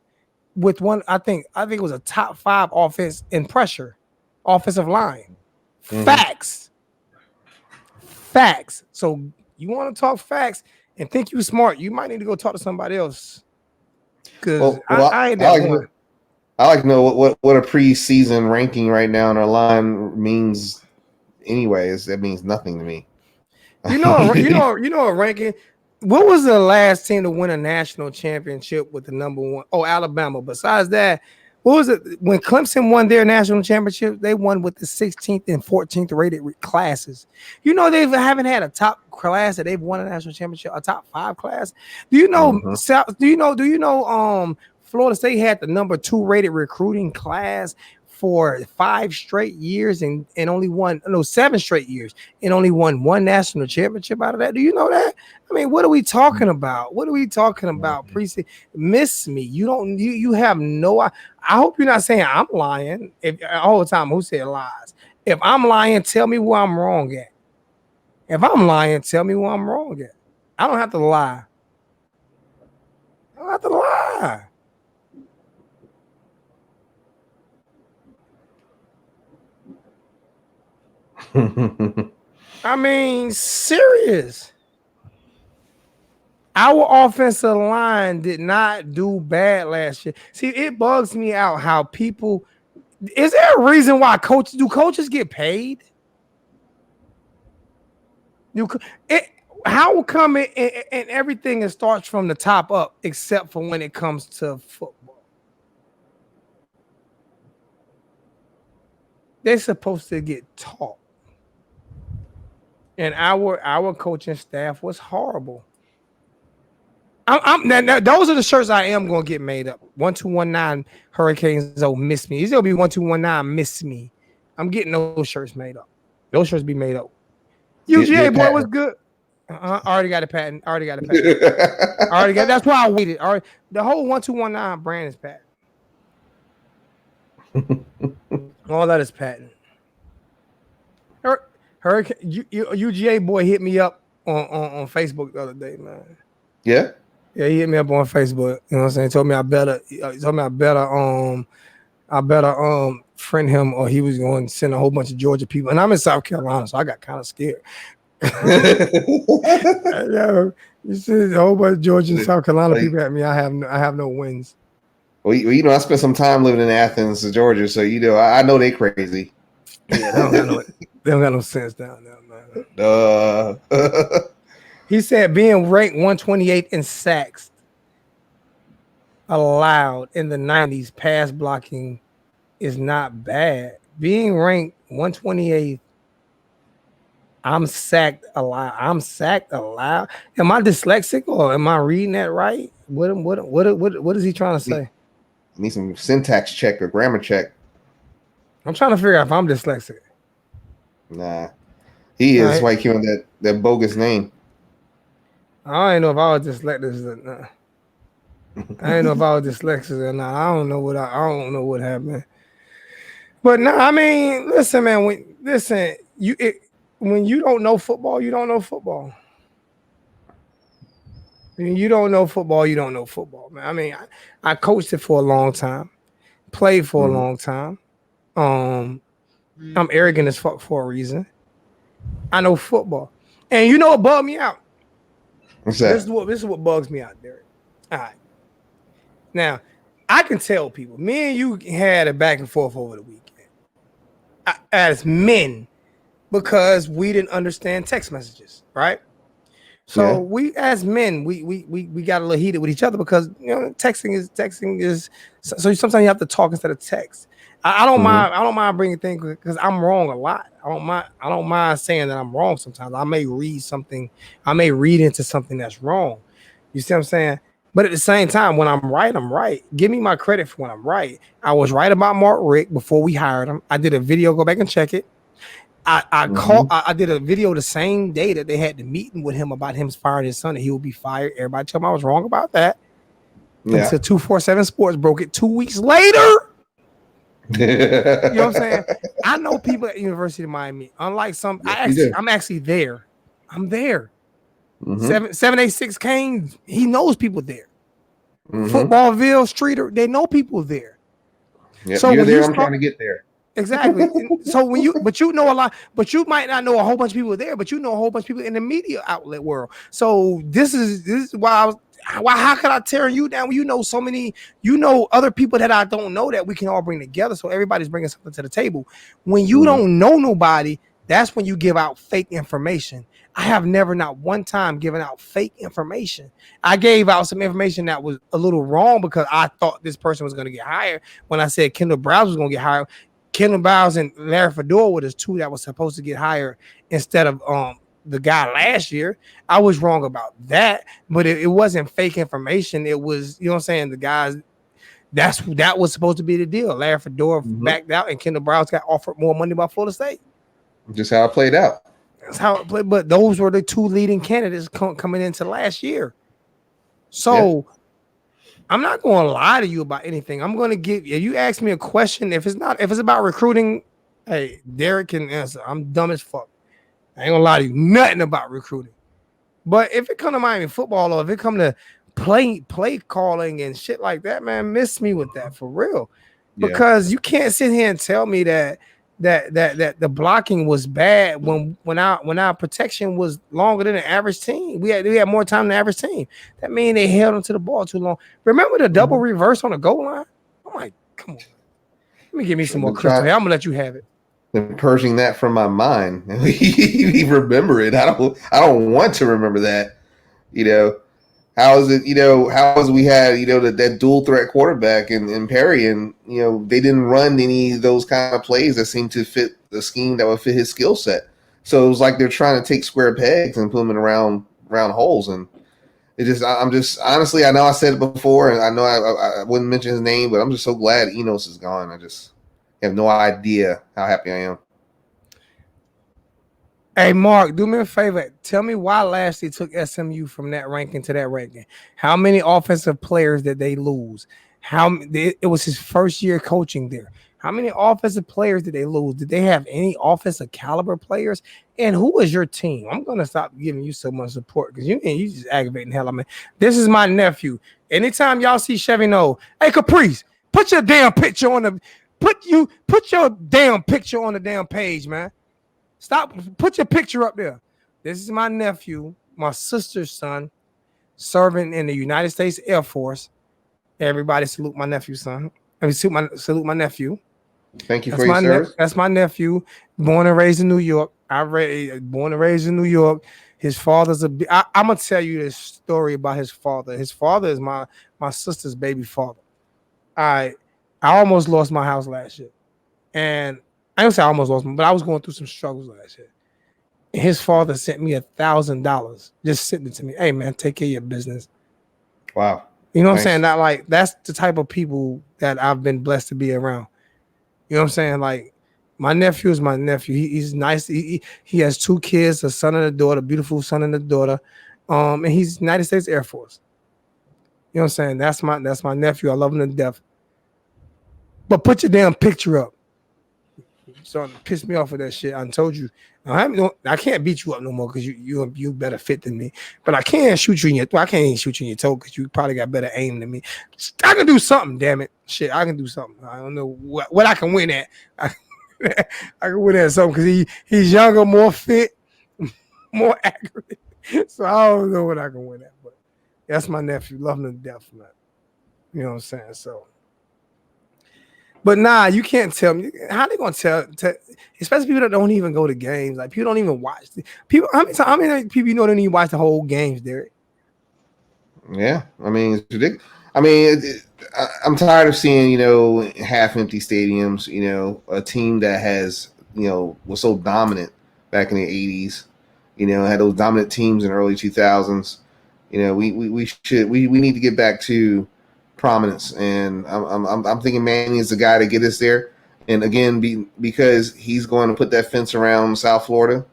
with one. I think it was a top 5 offense in pressure, offensive line. Mm-hmm. Facts. So you want to talk facts and think you smart, you might need to go talk to somebody else. Because I ain't that one. I like to know what a preseason ranking right now in our line means. Anyways, that means nothing to me. You know a ranking. What was the last team to win a national championship with the number 1? Oh, Alabama. Besides that, what was it when Clemson won their national championship? They won with the 16th and 14th rated classes. You know they haven't had a top class that they've won a national championship, a top 5 class. Do you know? Do you know? Florida State had the number 2 rated recruiting class for 5 straight years and only won 7 straight years and only won 1 national championship out of that. Do you know that? I mean, what are we talking about? What are we talking about? Precinct miss me. You have no. I hope you're not saying I'm lying. If all the time, who said lies? If I'm lying, tell me where I'm wrong at. If I'm lying, tell me where I'm wrong at. I don't have to lie. I don't have to lie. I mean, serious. Our offensive line did not do bad last year. See, it bugs me out how people. Is there a reason why coaches get paid? How come it and everything starts from the top up, except for when it comes to football? They're supposed to get taught. And our coaching staff was horrible. Now, those are the shirts I am going to get made up. 1219 Hurricanes miss me. These will be 1219 miss me. I'm getting those shirts made up. Those shirts be made up. UGA boy was good. I already got a patent. That's why I waited. The whole 1219 brand is patent. All that is patent. Hurricane UGA boy hit me up on Facebook the other day, man. Yeah. Yeah, he hit me up on Facebook. You know what I'm saying? Told me I better friend him, or he was going to send a whole bunch of Georgia people. And I'm in South Carolina, so I got kind of scared. Yeah, you see a whole bunch of Georgia and South Carolina people at me. I have no wins. Well, you know, I spent some time living in Athens, Georgia, so you know I know they crazy. Yeah, they don't got no sense down there, man. He said being ranked 128 in sacks allowed in the 90s, pass blocking is not bad. Being ranked 128, I'm sacked allowed. Am I dyslexic or am I reading that right? What is he trying to say? Need some syntax check or grammar check. I'm trying to figure out if I'm dyslexic. Nah, he is. That's why he came with that bogus name. I don't know if I was dyslexic or not. I don't know if I was dyslexic or not. I don't know what happened. But no, I mean, listen, man. When you don't know football, you don't know football. When you don't know football, you don't know football, man. I mean, I coached it for a long time, played for a long time. I'm arrogant as fuck for a reason. I know football, and you know what bugged me out. What's that? This is what bugs me out, Derek. All right. Now, I can tell people, me and you had a back and forth over the weekend as men because we didn't understand text messages, right? So we as men, we got a little heated with each other because texting is so sometimes you have to talk instead of text. I don't mind bringing things because I'm wrong a lot. I don't mind saying that I'm wrong sometimes. I may read into something that's wrong. You see what I'm saying? But at the same time, when I'm right, I'm right. Give me my credit for when I'm right. I was right about Mark Richt before we hired him. I did a video, go back and check it. I did a video the same day that they had the meeting with him about him firing his son and he would be fired. Everybody told me I was wrong about that. Yeah. Until 247 Sports broke it 2 weeks later. You know what I'm saying? I know people at University of Miami. Unlike some, I'm actually there. I'm there. 786 Kane, he knows people there. Footballville, Streeter, they know people there. Yep, so you're there, I'm trying to get there. Exactly. So you know a lot, but you might not know a whole bunch of people there, but you know a whole bunch of people in the media outlet world. So this is why how could I tear you down when you know so many, other people that I don't know that we can all bring together. So everybody's bringing something to the table. When you don't know nobody, That's when you give out fake information. I have never, not one time, given out fake information. I gave out some information that was a little wrong because I thought this person was going to get hired. When I said Kendall Browse was going to get hired, Kendall Browse and Larry Fedora were the two that was supposed to get hired instead of the guy last year. I was wrong about that, but it wasn't fake information. It was, you know what I'm saying, the guys. That was supposed to be the deal. Larry Fedora backed out, and Kendall Browse got offered more money by Florida State. Just how it played out. That's how it played. But those were the two leading candidates coming into last year. So I'm not going to lie to you about anything. I'm going to give you ask me a question. If it's about recruiting, hey, Derek can answer. I'm dumb as fuck. I ain't gonna lie to you, nothing about recruiting. But if it come to Miami football, or if it come to play calling and shit like that, man, miss me with that for real. Because you can't sit here and tell me that the blocking was bad when our protection was longer than the average team. We had more time than the average team. That means they held onto the ball too long. Remember the double reverse on the goal line? I'm like, come on. Let me give me some more crystal here. I'm gonna let you have it. Been purging that from my mind. We remember it. I don't want to remember that. You know, how is it? You know, how is we had that dual threat quarterback in Perry, and they didn't run any of those kind of plays that seemed to fit the scheme that would fit his skill set. So it was like they're trying to take square pegs and put them in round holes, and I'm just honestly, I know I said it before, and I know I wouldn't mention his name, but I'm just so glad Enos is gone. I just have no idea how happy I am. Hey, Mark, do me a favor. Tell me why Lashley took SMU from that ranking to that ranking. How many offensive players did they lose? It was his first year coaching there. How many offensive players did they lose? Did they have any offensive caliber players? And who was your team? I'm gonna stop giving you so much support because you just aggravating hell. I mean, this is my nephew. Anytime y'all see Chevy No, hey Caprice, put your damn picture on the. Put your damn picture on the damn page, man. Stop. Put your picture up there. This is my nephew, my sister's son, serving in the United States Air Force. Everybody salute my nephew, son. I mean, salute my nephew. Thank you for your service. That's my nephew, born and raised in New York. Born and raised in New York. His father's I'm gonna tell you this story about his father. His father is my sister's baby father. I almost lost my house last year. And I don't say I almost lost, but I was going through some struggles last year. And his father sent me $1,000 just sitting it to me. Hey, man, take care of your business. Wow. You know what I'm saying? That's the type of people that I've been blessed to be around. You know what I'm saying? Like, my nephew is my nephew. He's nice. He has 2 kids, a son and a daughter, beautiful son and a daughter. And he's United States Air Force. You know what I'm saying? That's my nephew. I love him to death. But put your damn picture up. You're starting to piss me off with that shit. I told you. I can't beat you up no more because you better fit than me. But I can't shoot you in your I can't even shoot you in your toe because you probably got better aim than me. I can do something, damn it. Shit, I can do something. I don't know what I can win at. I can win at something because he's younger, more fit, more accurate. So I don't know what I can win at. But that's my nephew. Love him to death, man. You know what I'm saying? So. But nah, you can't tell me how they gonna tell, especially people that don't even go to games. Like people don't even watch people. How many people you know don't even watch the whole games, Derek? Yeah, I mean it's ridiculous. I mean, I'm tired of seeing half empty stadiums. A team that has was so dominant back in the '80s. Had those dominant teams in the early 2000s. We need to get back to prominence, and I'm thinking Manny is the guy to get us there. And again, because he's going to put that fence around South Florida.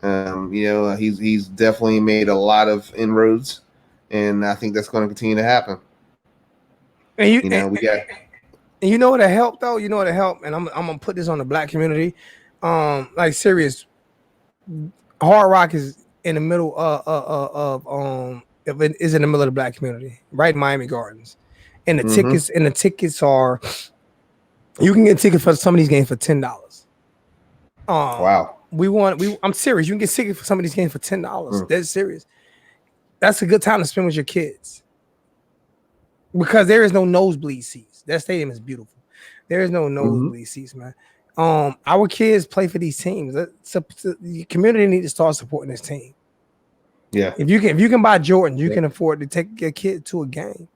He's definitely made a lot of inroads, and I think that's going to continue to happen. And we got. And you know what helped though? You know what helped? And I'm gonna put this on the black community. Like serious, Hard Rock is in the middle is in the middle of the black community, right in Miami Gardens. And the tickets are, you can get tickets for some of these games for $10. Wow. I'm serious. You can get tickets for some of these games for $10. That's serious. That's a good time to spend with your kids. Because there is no nosebleed seats. That stadium is beautiful. There is no nosebleed seats, man. Our kids play for these teams. The community needs to start supporting this team. Yeah. If you can buy Jordan, you Yep. can afford to take your kid to a game.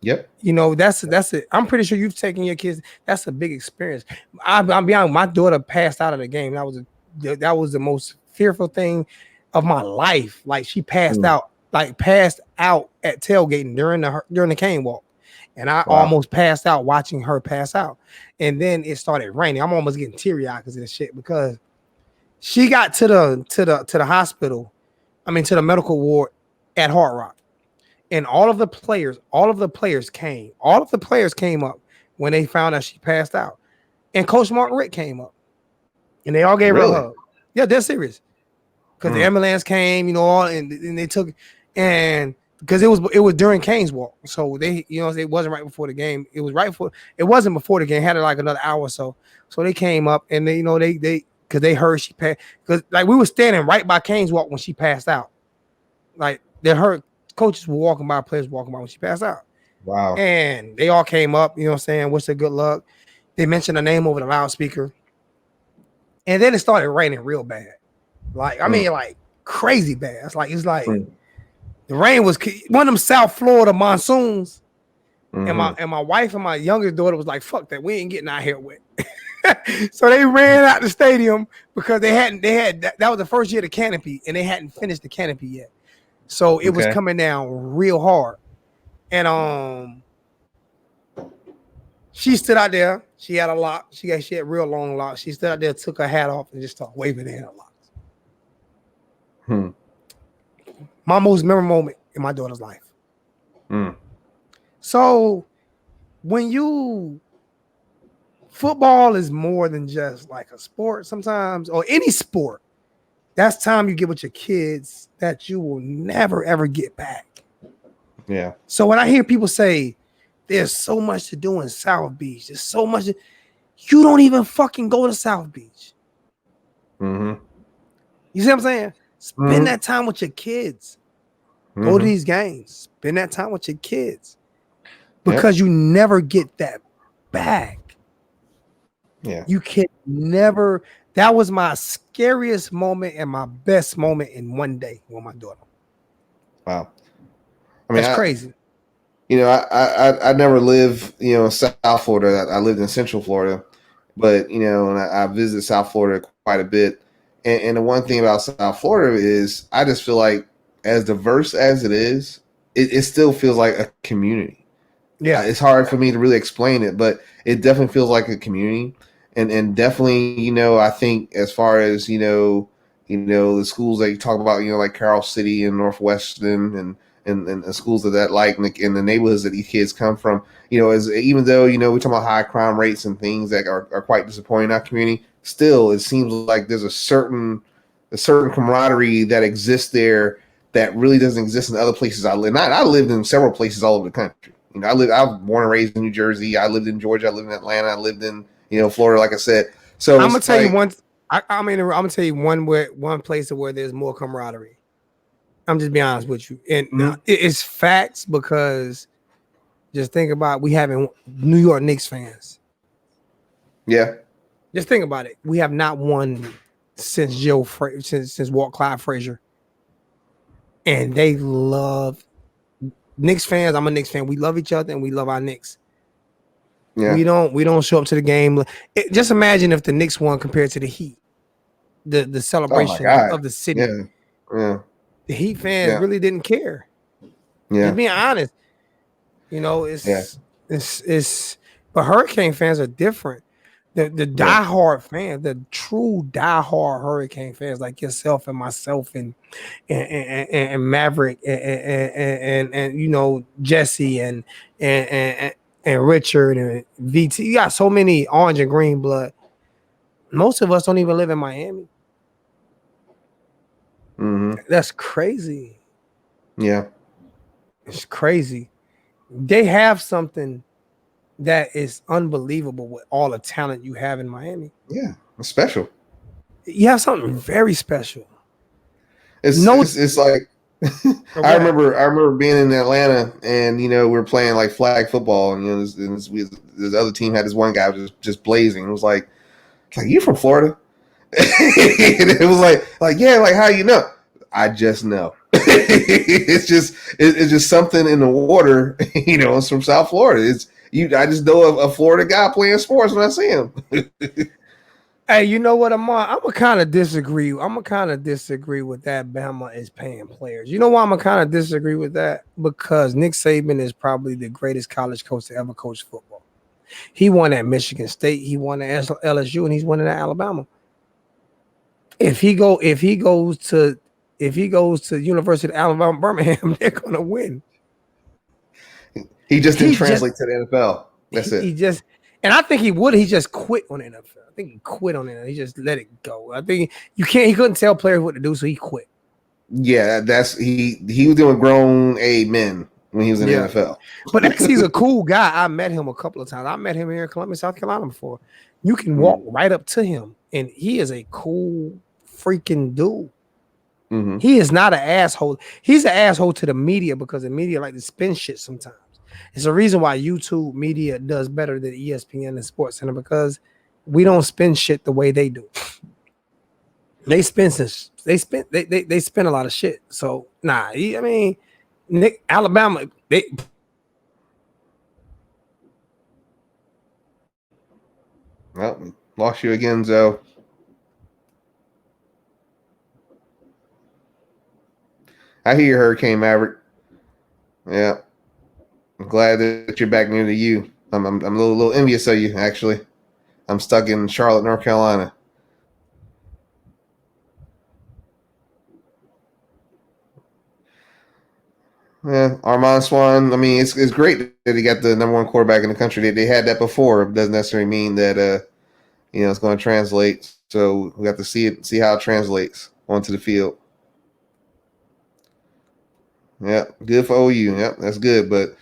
Yep. You know, that's it. I'm pretty sure you've taken your kids. That's a big experience. I'm be honest, my daughter passed out of the game. That was the most fearful thing of my life. Like she Mm. passed out at tailgating during the cane walk. And I Wow. almost passed out watching her pass out. And then it started raining. I'm almost getting teary-eyed because of this shit because she got to the hospital, to the medical ward at Hard Rock. And all of the players came. All of the players came up when they found out she passed out. And Coach Mark Rick came up. And they all gave her a Really? hug. Yeah, they're serious. Because the ambulance came, and they took, and because it was during Kane's walk. So they, it wasn't right before the game. It was right before, it wasn't before the game, had it like another hour or so. So they came up and they, because they heard she passed. Because like we were standing right by Kane's walk when she passed out. Like they heard coaches were walking by, players walking by when she passed out. Wow. And they all came up, wish her good luck. They mentioned her name over the loudspeaker. And then it started raining real bad. Like, like crazy bad. It's like the rain was one of them South Florida monsoons. Mm-hmm. And my wife and my youngest daughter was like, fuck that, we ain't getting out here wet. So they ran out the stadium because that was the first year of the canopy and they hadn't finished the canopy yet. So it was coming down real hard. And she stood out there. She had a lock. She had real long locks. She stood out there, took her hat off, and just started waving her locks. My most memorable moment in my daughter's life. So football is more than just like a sport sometimes, or any sport. That's time you get with your kids that you will never, ever get back. Yeah. So when I hear people say, there's so much to do in South Beach, there's so much, you don't even fucking go to South Beach. You see what I'm saying? Spend that time with your kids. Go to these games. Spend that time with your kids. Because you never get that back. Yeah. You can never. That was my scariest moment and my best moment in one day with my daughter. Wow. That's crazy. I never lived, in South Florida. I lived in Central Florida, but, and I visited South Florida quite a bit. And the one thing about South Florida is I just feel like as diverse as it is, it still feels like a community. Yeah. It's hard for me to really explain it, but it definitely feels like a community. And definitely, I think as far as, the schools that you talk about, like Carroll City and Northwestern and the schools of that like in the neighborhoods that these kids come from, even though, we talk about high crime rates and things that are quite disappointing in our community, still it seems like there's a certain camaraderie that exists there that really doesn't exist in other places I live. I lived in several places all over the country. I was born and raised in New Jersey. I lived in Georgia. I lived in Atlanta. I lived in, Florida, like I said. So I'm gonna tell you one. I'm gonna tell you one place where there's more camaraderie. I'm just being honest with you, and it's facts because just think about we having New York Knicks fans. Yeah. Just think about it. We have not won since since Walt Clyde Frazier, and they love Knicks fans. I'm a Knicks fan. We love each other and we love our Knicks. Yeah. We don't show up to the game. Just imagine if the Knicks won compared to the Heat, the celebration of the city. Yeah. The Heat fans really didn't care. Yeah. Just being honest, it's but Hurricane fans are different. The diehard fans, the true diehard Hurricane fans like yourself and myself and Maverick and Jesse and Richard and VT. You got so many orange and green blood. Most of us don't even live in Miami. That's crazy. Yeah. It's crazy. They have something that is unbelievable with all the talent you have in Miami. Yeah, it's special. You have something very special. It's like I remember being in Atlanta and we were playing like flag football and this other team had this one guy just blazing. It was like It's like, you from Florida? And it was like yeah, like how you know? I just know. It's just something in the water. It's from South Florida. It's you. I just know a Florida guy playing sports when I see him. Hey, you know what, Amar? I'm gonna kind of disagree. I'm gonna kind of disagree with that. Bama is paying players. You know why I'm gonna kind of disagree with that? Because Nick Saban is probably the greatest college coach to ever coach football. He won at Michigan State. He won at LSU, and he's winning at Alabama. If he goes to University of Alabama Birmingham, they're gonna win. He just didn't He just translate to the NFL. That's he it. just and I think he would. He just quit on NFL. I think he quit on it. He just let it go. I think you can't. He couldn't tell players what to do, so he quit. Yeah, that's he was doing grown A men when he was in the Yeah, NFL. but actually, he's a cool guy. I met him a couple of times. I met him here in Columbia, South Carolina before. You can walk right up to him, and he is a cool freaking dude. Mm-hmm. He is not an asshole. He's an asshole to the media because the media like to spin shit sometimes. It's a reason why YouTube media does better than ESPN and Sports Center because we don't spin shit the way they do. They spin they spin a lot of shit. So I mean, Nick Alabama, they Well, lost you again, Zoe. I hear you, Hurricane Maverick. Yeah, I'm glad that you're back near to you. I'm a little envious of you, actually. I'm stuck in Charlotte, North Carolina. Yeah, Armand Swan. I mean, it's great that he got the number one quarterback in the country. They had that before. It doesn't necessarily mean that it's going to translate. So we have to see how it translates onto the field. Yeah, good for OU. Yep, that's good. But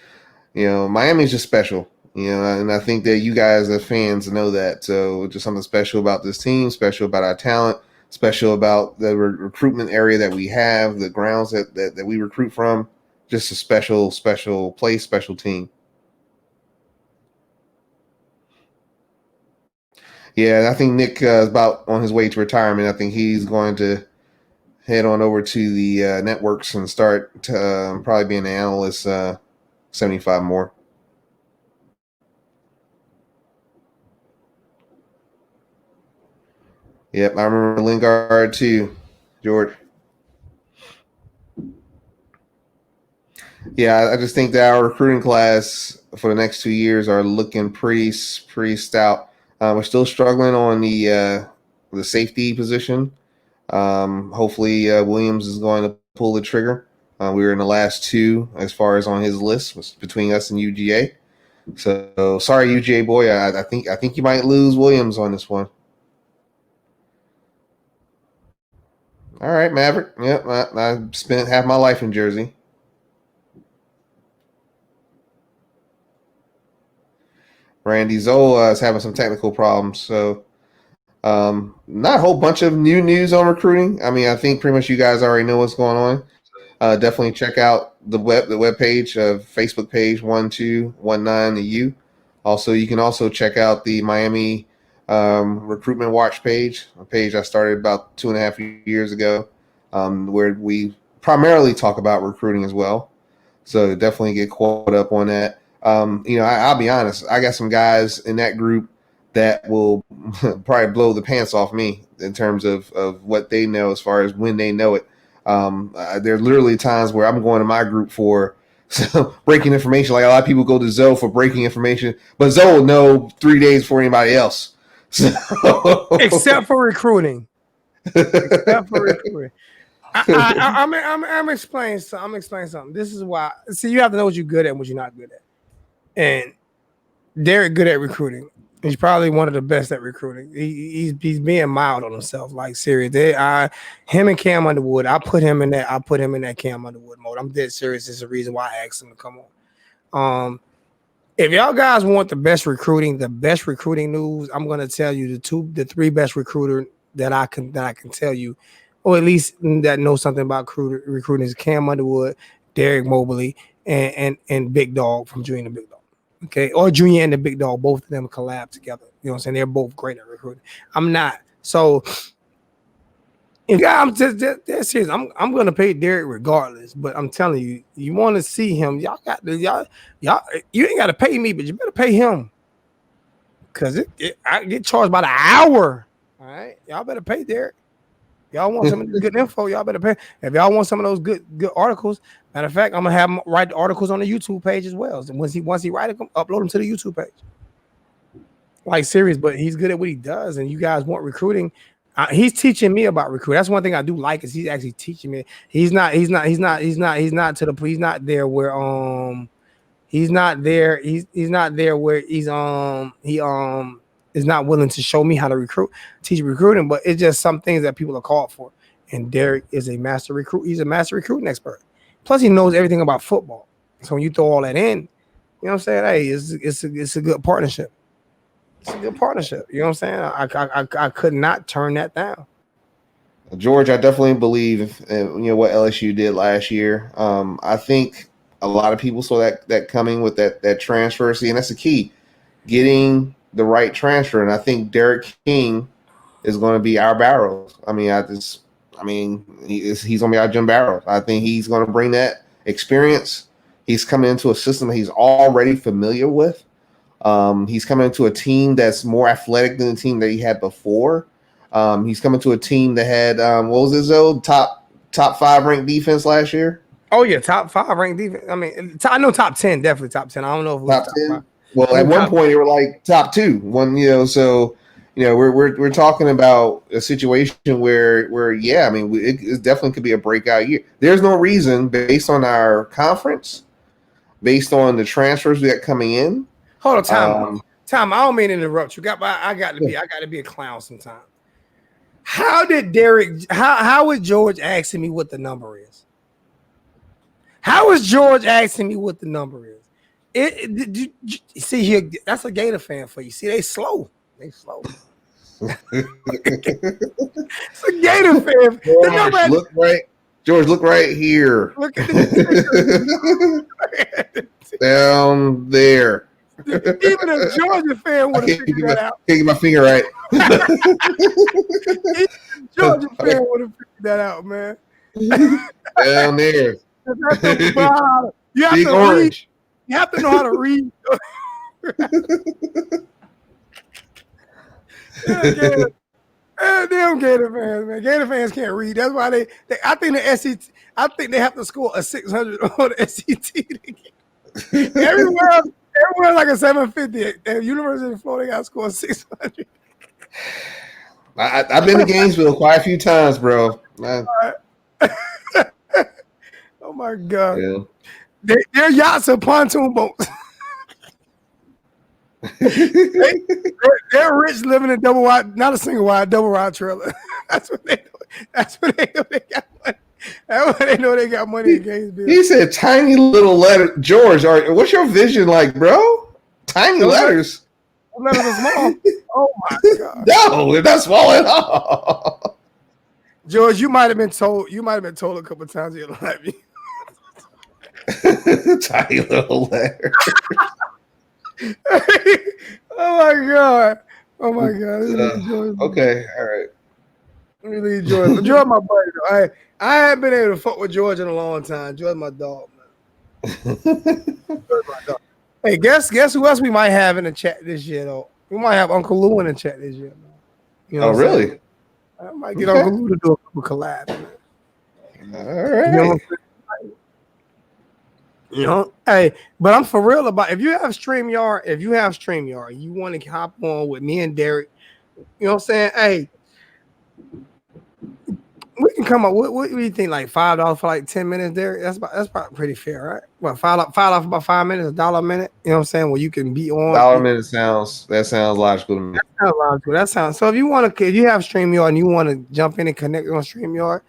Miami's just special. And I think that you guys as fans know that. So just something special about this team, special about our talent, special about the recruitment area that we have, the grounds that we recruit from. Just a special place, special team. Yeah, I think Nick is about on his way to retirement. I think he's going to head on over to the networks and start probably being an analyst 75 more. Yep, I remember Lingard too, George. Yeah, I just think that our recruiting class for the next 2 years are looking pretty stout. We're still struggling on the safety position. Hopefully, Williams is going to pull the trigger. We were in the last two as far as on his list was between us and UGA. So sorry, UGA boy. I think you might lose Williams on this one. All right, Maverick. Yep, I spent half my life in Jersey. Randy Zola is having some technical problems, so not a whole bunch of new news on recruiting. I mean, I think pretty much you guys already know what's going on. Definitely check out the web page, Facebook page 1219 EU. Also, you can also check out the Miami Recruitment Watch page, a page I started about 2.5 years ago, where we primarily talk about recruiting as well. So definitely get caught up on that. I'll be honest. I got some guys in that group that will probably blow the pants off me in terms of what they know as far as when they know it. There are literally times where I'm going to my group for breaking information. Like a lot of people go to Zoe for breaking information, but Zoe will know 3 days before anybody else. So except for recruiting. Except for recruiting. I'm explaining something. I'm explaining something. This is why. See, you have to know what you're good at and what you're not good at. And Derek good at recruiting. He's probably one of the best at recruiting. He's being mild on himself, like serious. Him and Cam Underwood. I put him in that Cam Underwood mode. I'm dead serious. It's the reason why I asked him to come on. If y'all guys want the best recruiting news, I'm gonna tell you the three best recruiter that I can tell you, or at least that know something about recruiting is Cam Underwood, Derek Mobley, and Big Dog from Junior Big Dog. Okay, or Junior and the Big Dog, both of them collab together. You know what I'm saying? They're both great at recruiting. I'm not. So yeah, I'm just serious. I'm gonna pay Derek regardless. But I'm telling you, you want to see him, y'all you ain't gotta pay me, but you better pay him. Cause I get charged by the hour. All right. Y'all better pay Derek. Y'all want some of this good info, y'all better pay. If y'all want some of those good articles, matter of fact, I'm gonna have him write the articles on the YouTube page as well. And once he write them, upload them to the YouTube page. Like serious, but he's good at what he does, and you guys want recruiting. He's teaching me about recruiting. That's one thing I do like is he's actually teaching me. He's not to the he's not there where he's not there. He's not there where he is not willing to show me how to teach recruiting, but it's just some things that people are called for. And Derek is a master recruit. He's a master recruiting expert. Plus, he knows everything about football. So when you throw all that in, you know what I'm saying? Hey, it's a good partnership. It's a good partnership. You know what I'm saying? I could not turn that down. George, I definitely believe what LSU did last year. I think a lot of people saw that coming with that transfer. See, and that's the key, getting the right transfer. And I think Derek King is going to be our Barrows. I mean, he's going to be our Jim Barrows. I think he's going to bring that experience. He's coming into a system that he's already familiar with. He's coming into a team that's more athletic than the team that he had before. He's coming to a team that had what was his top 5 ranked defense last year. Oh yeah, top 5 ranked defense. I mean, I know top 10, definitely top 10. I don't know if it was top 10. 5. Well, at one point they were like top 2. So we're talking about a situation where yeah, I mean it definitely could be a breakout year. There's no reason based on our conference, based on the transfers we got coming in. Hold on, Tom. I don't mean to interrupt you. I got to be a clown sometime. How did Derek? How was George asking me what the number is? How is George asking me what the number is? See here, that's a Gator fan for you. See, they slow. It's a Gator fan. George, look right here. Look at the down there. Even a Georgia fan would have figured that out. Can't get my finger right. Georgia fan would have figured that out, man. Down there. You have Big to orange. Read. You have to know how to read. Damn Gator fans, man. Gator fans can't read. That's why they I think the SET. I think they have to score a 600 on the SET. Everywhere like a 750. At University of Florida, got to score 600. I've been to Gainesville quite a few times, bro. Oh my God. Yeah. They're yachts and pontoon boats. They're rich living in double wide, not a single wide, double wide trailer. That's what they know. That's what they know they got money. That's what they know they got money in Gainesville. He said tiny little letter. George, what's your vision like, bro? Tiny letters. Letters are small. Oh my God. No, they're not small at all. George, you might have been told a couple of times in your life. Tiny little letter. Oh my God. Oh my God. Okay, all right. Let me leave George. George, my buddy. Though. I haven't been able to fuck with George in a long time. George, my dog, man. George, my dog. Hey, guess who else we might have in the chat this year, though? We might have Uncle Lou in the chat this year, man. You know really? I might get Uncle Lou to do a couple collabs, man. All right. You know, hey, but I'm for real about if you have StreamYard, you want to hop on with me and Derek, you know what I'm saying? Hey, we can come up. What do you think? Like $5 for like 10 minutes, Derek? That's probably pretty fair, right? Well, $5 for about 5 minutes, $1 a minute. You know what I'm saying? Well, you can be on. $1 a minute sounds logical to me. That sounds. So if you have StreamYard and you want to jump in and connect on StreamYard,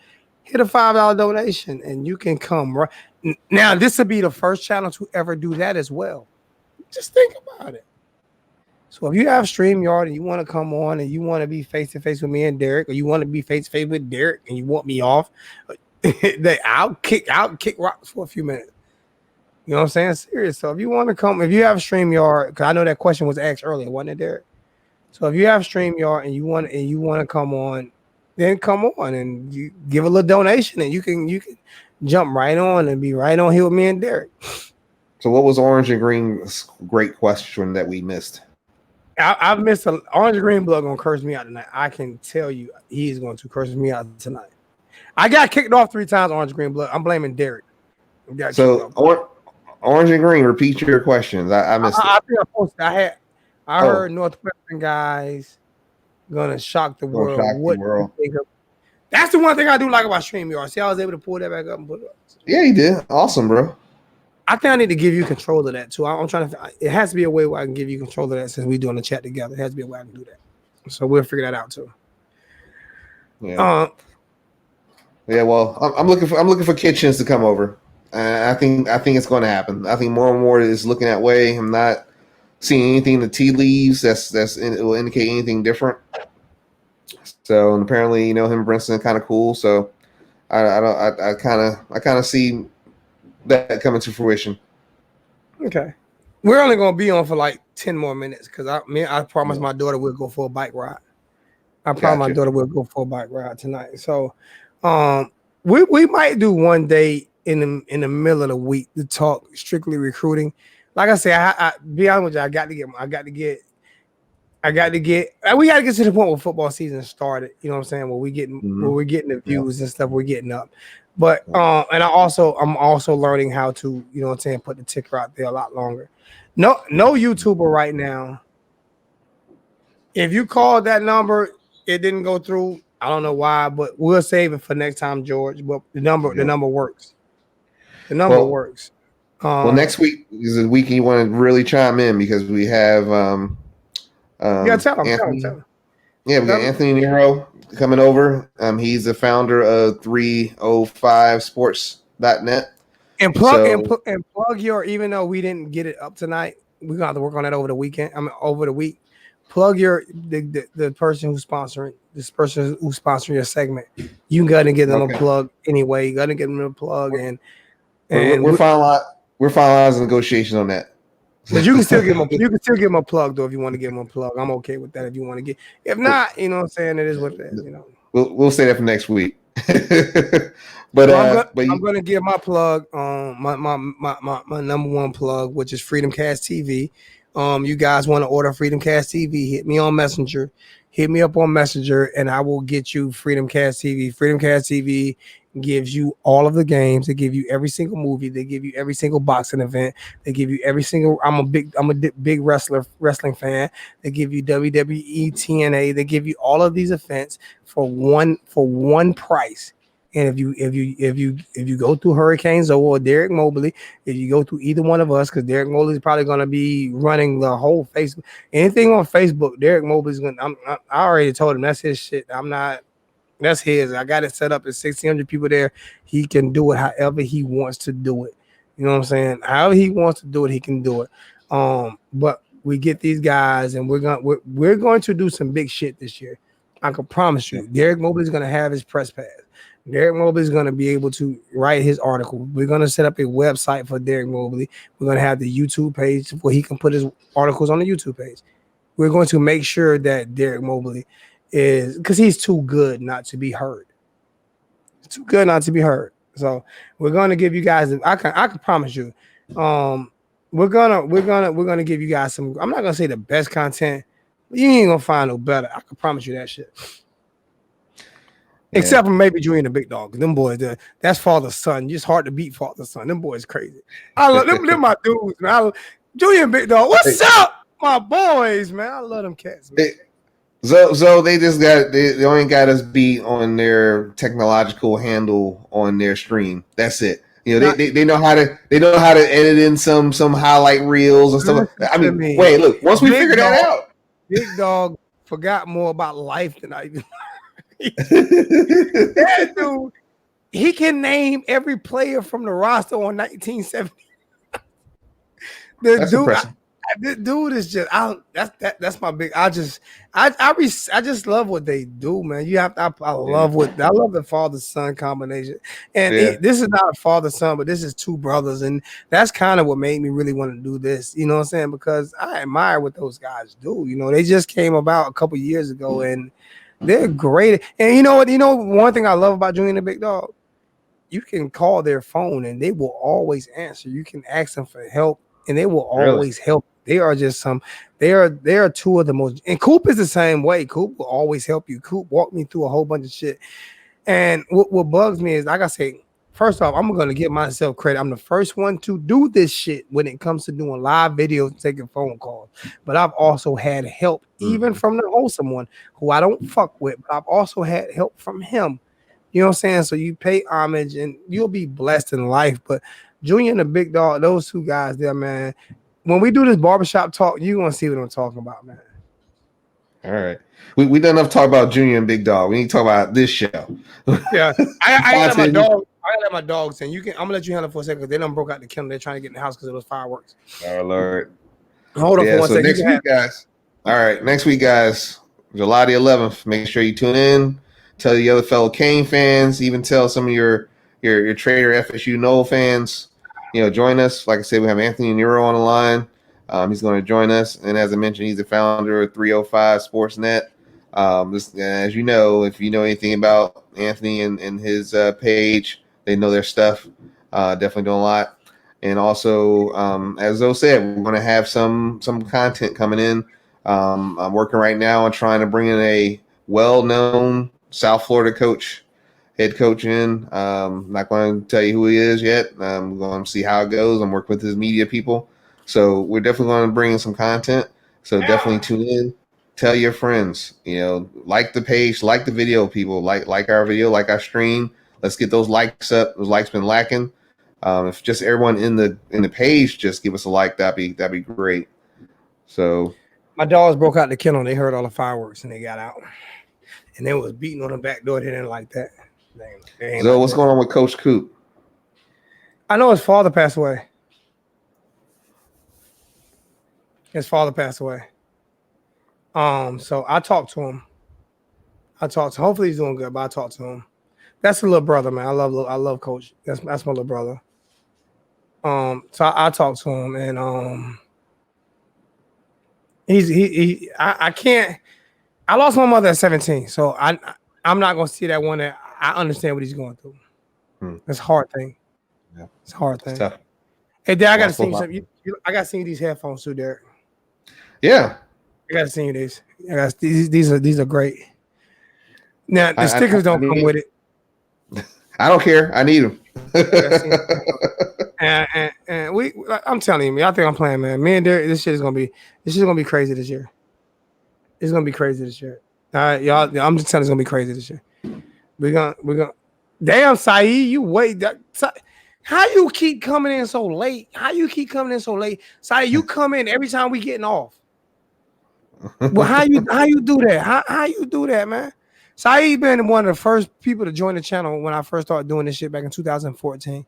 hit a $5 donation and you can come right. Now, this will be the first channel to ever do that as well. Just think about it. So if you have StreamYard and you want to come on and you want to be face-to-face with me and Derek, or you want to be face-to-face with Derek and you want me off, I'll kick rocks for a few minutes. You know what I'm saying? Serious. So if you want to come, if you have StreamYard, because I know that question was asked earlier, wasn't it, Derek? So if you have StreamYard and you want to come on, then come on and you give a little donation and you can jump right on and be right on here with me and Derek. So what was Orange and Green's great question that we missed? I've missed Orange Green Blood gonna curse me out tonight. I can tell you he's going to curse me out tonight. I got kicked off 3 times, Orange Green Blood. I'm blaming Derek. So Orange and Green, repeat your questions. I missed it. I think I posted. I Oh, heard Northwestern guys gonna shock the gonna world. shock the What do you world. think of? That's the one thing I do like about StreamYard. See, I was able to pull that back up and put it up. Yeah, you did. Awesome, bro. I think I need to give you control of that too. I'm trying to. It has to be a way where I can give you control of that since we doing the chat together. It has to be a way I can do that. So we'll figure that out too. Yeah. Yeah. Well, I'm looking for Kitchens to come over. I think it's going to happen. I think more and more is looking that way. I'm not seeing anything in the tea leaves it will indicate anything different. So and apparently, him and Brinson kind of cool. So I kind of see that coming to fruition. Okay. We're only gonna be on for like 10 more minutes because I promised my daughter we'll go for a bike ride. I promised my daughter we'll go for a bike ride tonight. So we might do one day in the middle of the week to talk strictly recruiting. Like I said, I be honest with you, we got to get to the point where football season started. You know what I'm saying? Where we're getting the views and stuff we're getting up. But and I'm also learning how to, you know what I'm saying, put the ticker out there a lot longer. No YouTuber right now. If you called that number, it didn't go through. I don't know why, but we'll save it for next time, George. But the number works. The number works. Well, next week is the week you want to really chime in because we have tell him. Yeah, we got Anthony Nero coming over. He's the founder of 305sports.net. And plug your, even though we didn't get it up tonight, we're gonna have to work on that over the weekend. Over the week. Plug the person who's sponsoring your segment. You gotta give them a plug anyway. You gotta give them a plug and we're finalizing negotiations on that. But you can still give them a plug though if you want to give them a plug. I'm okay with that if you want to get. If not, you know what I'm saying, it is what it is. We'll say that for next week. I'm gonna give my plug my number one plug, which is Freedomcast TV. You guys want to order Freedomcast TV, hit me on Messenger. Hit me up on Messenger and I will get you Freedomcast TV. Freedomcast TV gives you all of the games. They give you every single movie. They give you every single boxing event. They give you every single. I'm a big wrestling fan. They give you WWE, TNA. They give you all of these events for one price. And if you go through Hurricanes or Derek Mobley, if you go through either one of us, because Derek Mobley is probably going to be running the whole Facebook, anything on Facebook, Derek Mobley's going. I already told him that's his shit. I'm not. That's his. I got it set up at 1,600 people there. He can do it however he wants to do it. You know what I'm saying? However he wants to do it, he can do it. But we get these guys, and we're going to do some big shit this year. I can promise you. Derek Mobley's going to have his press pass. Derek Mobley is going to be able to write his article. We're going to set up a website for Derek Mobley. We're going to have the YouTube page where he can put his articles on the YouTube page. We're going to make sure that Derek Mobley is, because he's too good not to be heard. It's too good not to be heard. So we're going to give you guys. I can promise you. We're gonna give you guys some. I'm not gonna say the best content. But you ain't gonna find no better. I can promise you that shit. Yeah. Except for maybe Julian the Big Dog. Them boys, that's father's son. Just hard to beat father's son. Them boys crazy. I love them. Them my dudes, man. Julian Big Dog. What's up, my boys, man? I love them cats, man. So they just they only got us beat on their technological handle on their stream. That's it. You know, they know how to edit in some highlight reels and stuff. I mean, wait, look. Once we figure that out, Big Dog forgot more about life than I do. That dude, he can name every player from the roster on 1970. That's impressive. This dude is just that's my big. I just love what they do, man. You have to. Yeah. I love the father son combination, and Yeah. this is not a father son, but this is two brothers, and that's kind of what made me really want to do this. You know what I'm saying? Because I admire what those guys do. You know, they just came about a couple years ago, and they're great. And you know what? You know one thing I love about Junior and the Big Dog, you can call their phone and they will always answer. You can ask them for help and they will Really. always help. They are just they are two of the most, and Coop is the same way. Coop will always help you. Coop walked me through a whole bunch of shit. And what bugs me is, like I say, first off, I'm gonna give myself credit. I'm the first one to do this shit when it comes to doing live videos, taking phone calls. But I've also had help, even Mhm. from the wholesome one, who I don't fuck with. But I've also had help from him. You know what I'm saying? So you pay homage and you'll be blessed in life. But Junior and the Big Dog, those two guys there, man. When we do this barbershop talk, you're gonna see what I'm talking about, man. All right. We done enough talk about Junior and Big Dog. We need to talk about this show. Yeah, I gotta let my Content. dog. I gotta let my dogs in. You can. I'm gonna let you handle it for a second because they done broke out the kennel. They're trying to get in the house because it was fireworks. Oh Lord. Hold on for Yeah. one So second. You next can have. week, guys. All right. Next week, guys. July the 11th. Make sure you tune in. Tell the other fellow Kane fans. Even tell some of your Trader FSU Noel fans. Join us. Like I said, we have Anthony Nero on the line. He's going to join us. And as I mentioned, he's the founder of 305 Sportsnet. As you know, if you know anything about Anthony and his page, they know their stuff. Definitely doing a lot. And also, as Zoe said, we're going to have some content coming in. I'm working right now on trying to bring in a well-known South Florida head coach in. Not going to tell you who he is yet. I'm going to see how it goes. I'm working with his media people. So we're definitely going to bring in some content. So definitely tune in. Tell your friends. Like the page, like the video, people. Like our video, like our stream. Let's get those likes up. Those likes been lacking. If just everyone in the page just give us a like, that'd be great. So My dogs broke out the kennel. They heard all the fireworks and they got out. And they was beating on the back door. They didn't like that. They ain't Zoe, like what's that. going on with Coach Coop? I know his father passed away. His father passed away. So I talked to him. Hopefully he's doing good, but I talked to him. That's a little brother, man. I love Coach. That's my little brother. So I talked to him, and I can't. I lost my mother at 17, so I'm not gonna see that one. That I understand what he's going through. Hmm. It's a hard thing. Yeah. It's a hard It's thing. tough. Hey, Dad, I gotta Lost send both you my- something. I gotta send you these headphones too, Derek. Yeah. I gotta send you these. These are great. Now the I, stickers I don't come need. with it. I don't care. I need them. I gotta send you. And I'm telling you, I think I'm playing, man. Me and Derek, this shit is gonna be crazy this year. It's gonna be crazy this year. All right, y'all. I'm just telling you, it's gonna be crazy this year. We're gonna. Damn, Saeed, you wait. How you keep coming in so late? Saeed, you come in every time we getting off. Well, how you do that? How you do that, man? Saeed been one of the first people to join the channel when I first started doing this shit back in 2014.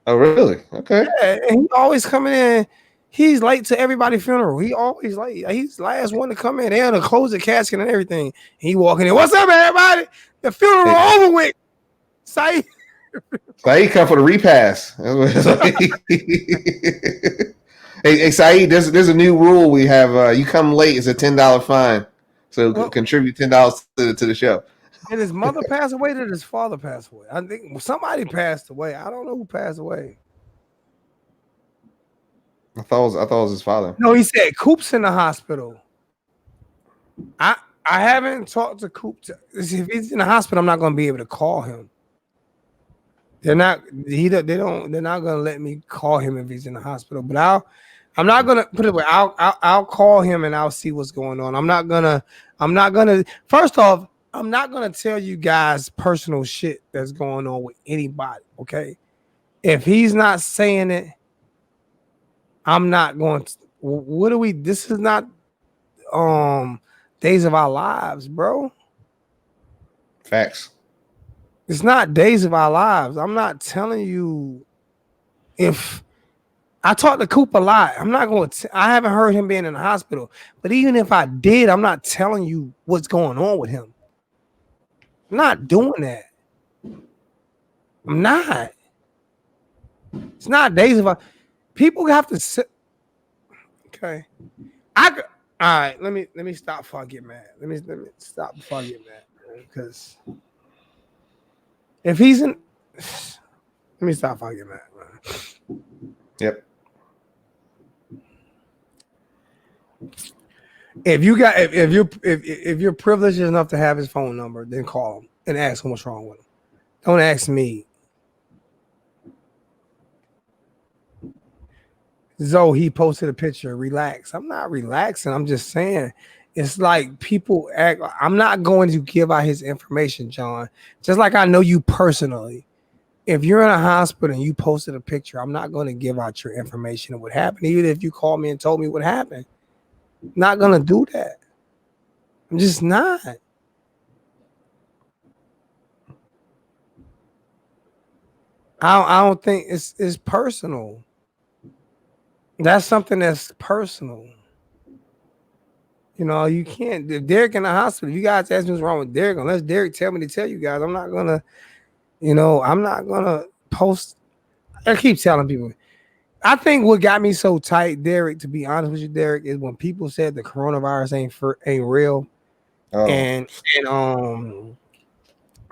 Oh, really? Okay. Yeah, and he always coming in. He's late to everybody's funeral. He always late. He's the last one to come in. They had to close the casket and everything. He walking in. What's up, everybody? The funeral Hey, over with. Say, Saeed come for the repass. Hey, Saeed, there's a new rule we have. You come late, it's a $10 fine. So well, contribute $10 to the show. did his mother pass away? Did his father pass away? I think somebody passed away. I don't know who passed away. I thought it was his father. No, he said Coop's in the hospital. I haven't talked to Coop. If he's in the hospital, I'm not going to be able to call him. They're not. They're not going to let me call him if he's in the hospital. But I'm not going to put it away. I'll call him and I'll see what's going on. I'm not gonna. First off, I'm not gonna tell you guys personal shit that's going on with anybody. Okay, if he's not saying it, I'm not going to. What are we? This is not Days of Our Lives, bro. Facts. It's not Days of Our Lives. I'm not telling you if I talked to Coop a lot. I'm not going to. I haven't heard him being in the hospital. But even if I did, I'm not telling you what's going on with him. I'm not doing that. I'm not. It's not days of people have to sit. Okay. All right. Let me stop before I get mad. Let me stop before I get mad. Because if he's in, let me stop before I get mad, man. Yep. If you're privileged enough to have his phone number, then call him and ask him what's wrong with him. Don't ask me. Zoe, he posted a picture. Relax. I'm not relaxing. I'm just saying. It's like people act. I'm not going to give out his information, John. Just like I know you personally. If you're in a hospital and you posted a picture, I'm not going to give out your information of what happened. Even if you called me and told me what happened, I'm not going to do that. I'm just not. I don't think it's personal. That's something that's personal. You know, you can't. If Derek in the hospital, you guys ask me what's wrong with Derek, unless Derek tell me to tell you guys, I'm not gonna. I'm not gonna post. I keep telling people. I think what got me so tight, Derek, to be honest with you, Derek, is when people said the coronavirus ain't real, Oh. and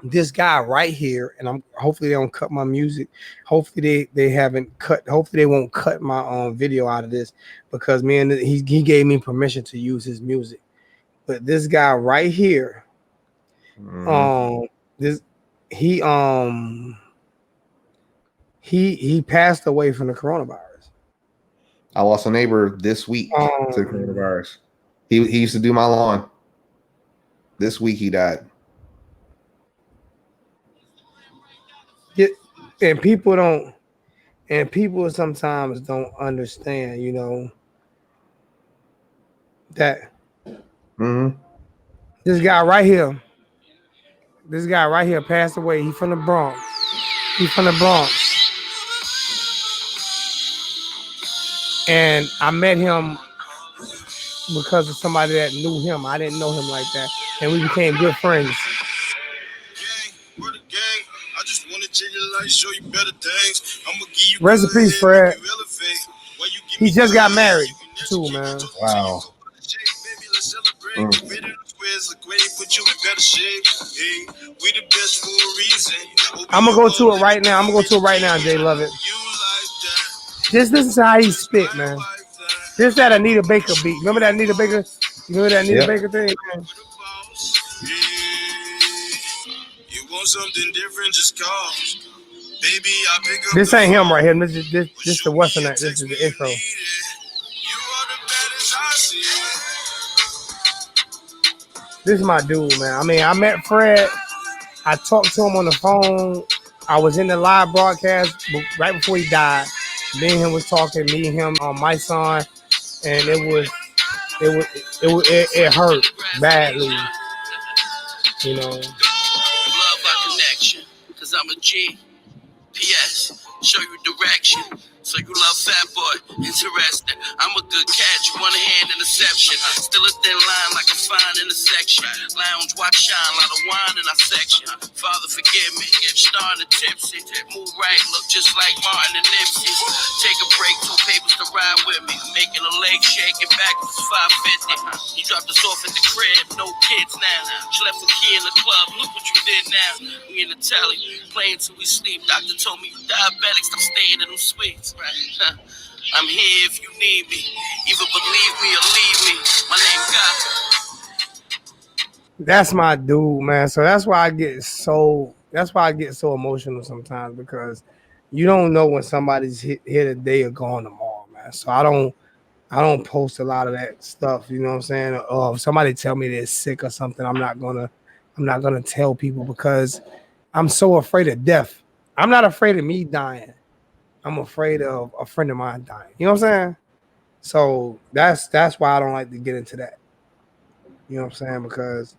this guy right here, and I'm hopefully they don't cut my music. Hopefully they haven't cut. Hopefully they won't cut my video out of this because man, he gave me permission to use his music. But this guy right here, this he he passed away from the coronavirus. I lost a neighbor this week to the coronavirus. He used to do my lawn. This week he died. And people sometimes don't understand, that this guy right here passed away. He's from the Bronx. And I met him because of somebody that knew him. I didn't know him like that. And we became good friends. Rest in peace, Fred. He just got married too, man. Wow. I'm gonna go to it right now. Jay Love it. Just listen to how he spit, man. This that Anita Baker beat. Remember that Anita Baker? Baker thing, man? You want something different, just call. Baby, I pick up. This ain't him right here. This the Western night. This is the intro. This is my dude, man. I mean, I met Fred. I talked to him on the phone. I was in the live broadcast right before he died. Me and him was talking. Me and him on my son, and it hurt badly. Love our connection, cause I'm a G. P.S. Show you direction. So you love Fat Boy, interesting. I'm a good catch, one hand interception. Still a thin line like a fine intersection. Lounge, watch shine, lot of wine in our section. Father, forgive me, starting tipsy. Move right, look just like Martin and Nipsey. Take a break, 2 papers to ride with me. Making a leg shake and back was 550. He dropped us off at the crib, no kids now. She left a key in the club, look what you did now. We in the telly, playing till we sleep. Doctor told me you diabetic, stop staying in them suites. Right. I'm here if you need me. Either believe me or leave me. My name God. That's my dude, man. So that's why I get so emotional sometimes, because you don't know when somebody's here today or gone tomorrow, man. So I don't post a lot of that stuff. You know what I'm saying? If somebody tell me they're sick or something, I'm not gonna tell people because I'm so afraid of death. I'm not afraid of me dying. I'm afraid of a friend of mine dying. You know what I'm saying? So that's why I don't like to get into that. You know what I'm saying? Because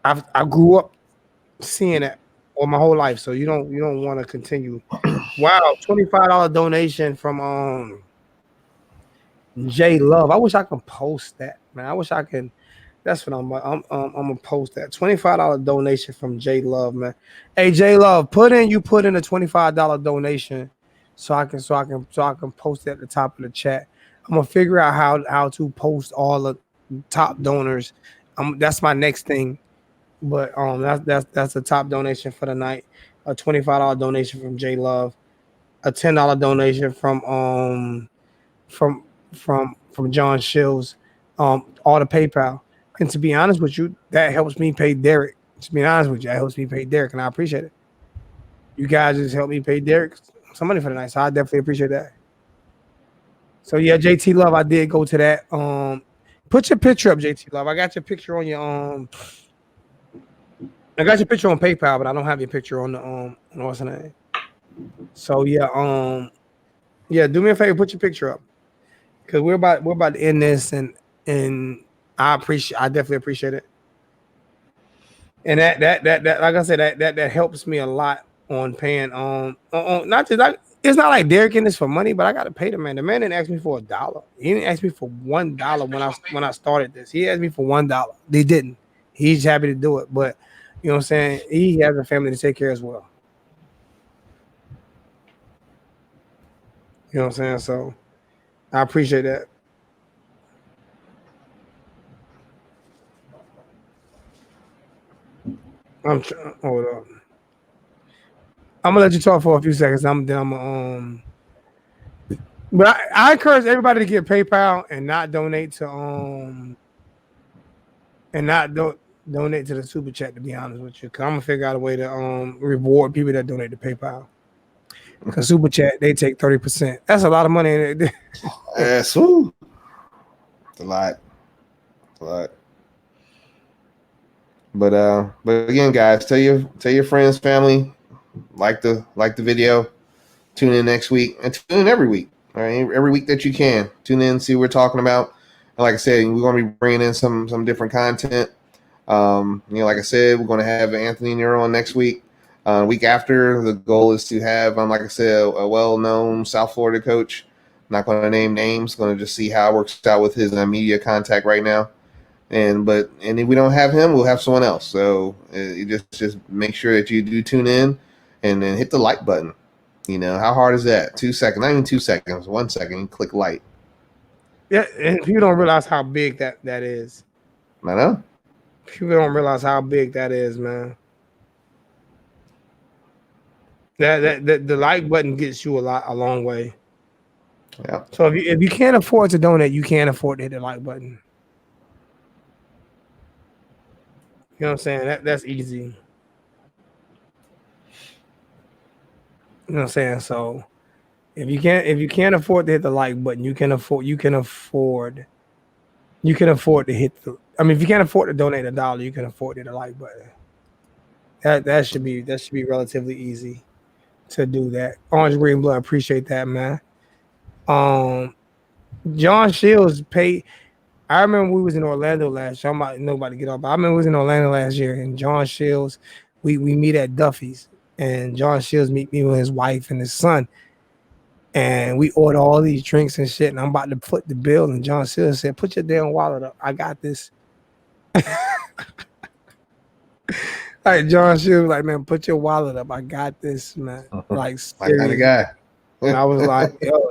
I grew up seeing that all my whole life. So you don't want to continue Wow, $25 donation from J Love. I wish I could post that, man. I wish I could. That's what I'm gonna post that $25 donation from J Love, man. Hey J Love, put in a $25 donation so I can post it at the top of the chat. I'm gonna figure out how to post all the top donors. That's my next thing. But that's the top donation for the night. A $25 donation from J Love, a $10 donation from from John Shields, all the PayPal. And to be honest with you, that helps me pay Derek. To be honest with you, that helps me pay Derek, and I appreciate it. You guys just helped me pay Derek some money for the night, so I definitely appreciate that. So yeah, JT Love, I did go to that. Put your picture up, JT Love. I got your picture on your I got your picture on PayPal, but I don't have your picture on the what's the name. So yeah, do me a favor, put your picture up because we're about to end this, and I definitely appreciate it. And that like I said, that helps me a lot on paying not just like it's not like Derek in this for money, but I gotta pay the man. The man didn't ask me for $1. He didn't ask me for $1 when I started this. He asked me for $1. They didn't. He's happy to do it, but you know what I'm saying? He has a family to take care as well. You know what I'm saying? So I appreciate that. Hold up. I'm gonna let you talk for a few seconds. But I encourage everybody to get PayPal and not donate to and not do, donate to the super chat. To be honest with you, because I'm gonna figure out a way to reward people that donate to PayPal. Because super chat they take 30%. That's a lot of money. Yes, woo. It's a lot. It's a lot. But again, guys, tell your friends, family, like the video. Tune in next week and tune in every week. All right, every week that you can tune in, see what we're talking about. And like I said, we're going to be bringing in some different content. Like I said, we're going to have Anthony Nero on next week. Week after, the goal is to have, like I said, a well-known South Florida coach. Not going to name names. Going to just see how it works out with his media contact right now. And if we don't have him, we'll have someone else. So you just make sure that you do tune in, and then hit the like button. How hard is that? 2 seconds, not even 2 seconds, 1 second. You click like. Yeah, and people don't realize how big that is. I know. People don't realize how big that is, man. That the like button gets you a long way. Yeah. So if you can't afford to donate, you can't afford to hit the like button. You know what I'm saying? That's easy. You know what I'm saying? So if you can't afford to hit the like button, you can afford to hit the. I mean, if you can't afford to donate $1, you can afford to hit the like button. That should be relatively easy to do that. Orange Green Blood, appreciate that, man. Um, John Shields paid. I remember we was in Orlando last year. I'm not nobody get up, but I remember we was in Orlando last year, and John Shields, we meet at Duffy's, and John Shields meet me with his wife and his son, and we order all these drinks and shit, and I'm about to foot the bill, and John Shields said, "Put your damn wallet up. I got this." Like John Shields, like, man, put your wallet up. I got this, man. Like My kind of serious. guy. And I was like, yo,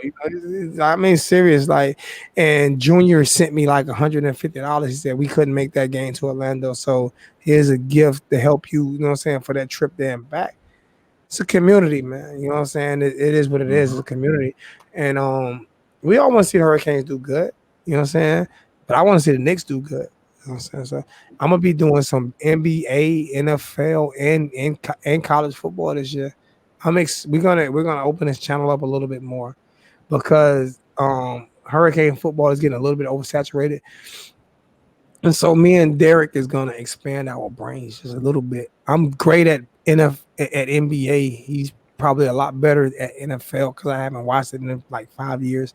I mean, serious. Like, and Junior sent me like $150. He said we couldn't make that game to Orlando. So here's a gift to help you, you know what I'm saying, for that trip there and back. It's a community, man. You know what I'm saying? It is what it is. It's a community. And we all want to see the Hurricanes do good. You know what I'm saying? But I want to see the Knicks do good. You know what I'm saying? So I'm gonna be doing some NBA, NFL, and college football this year. We're gonna open this channel up a little bit more because Hurricane football is getting a little bit oversaturated, and so me and Derek is gonna expand our brains just a little bit. I'm great at NBA. He's probably a lot better at NFL because I haven't watched it in like 5 years.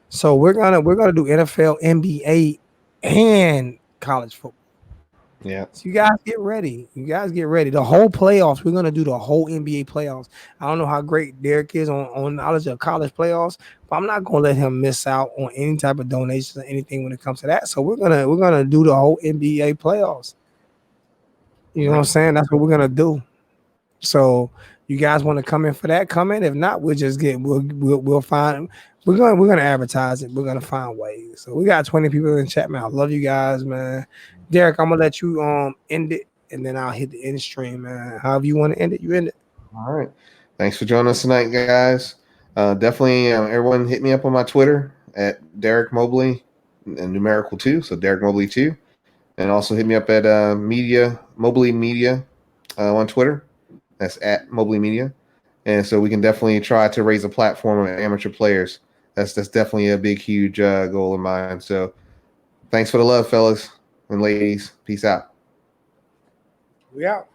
So we're gonna do NFL, NBA, and college football. Yeah. So you guys get ready. You guys get ready. The whole playoffs. We're gonna do the whole NBA playoffs. I don't know how great Derek is on knowledge of college playoffs, but I'm not gonna let him miss out on any type of donations or anything when it comes to that. So we're gonna do the whole NBA playoffs. You know what I'm Nice. saying? That's what we're gonna do. So you guys want to come in for that? Come in. If not, we'll find. We're gonna advertise it. We're gonna find ways. So we got 20 people in the chat, man. I love you guys, man. Derek, I'm gonna let you end it, and then I'll hit the end stream, man. However you want to end it, you end it. All right. Thanks for joining us tonight, guys. Definitely, everyone hit me up on my Twitter at Derek Mobley, and numerical 2, so Derek Mobley 2. And also hit me up at Mobley Media on Twitter. That's at Mobley Media. And so we can definitely try to raise a platform of amateur players. That's definitely a big, huge goal of mine. So thanks for the love, fellas and ladies. Peace out. We out.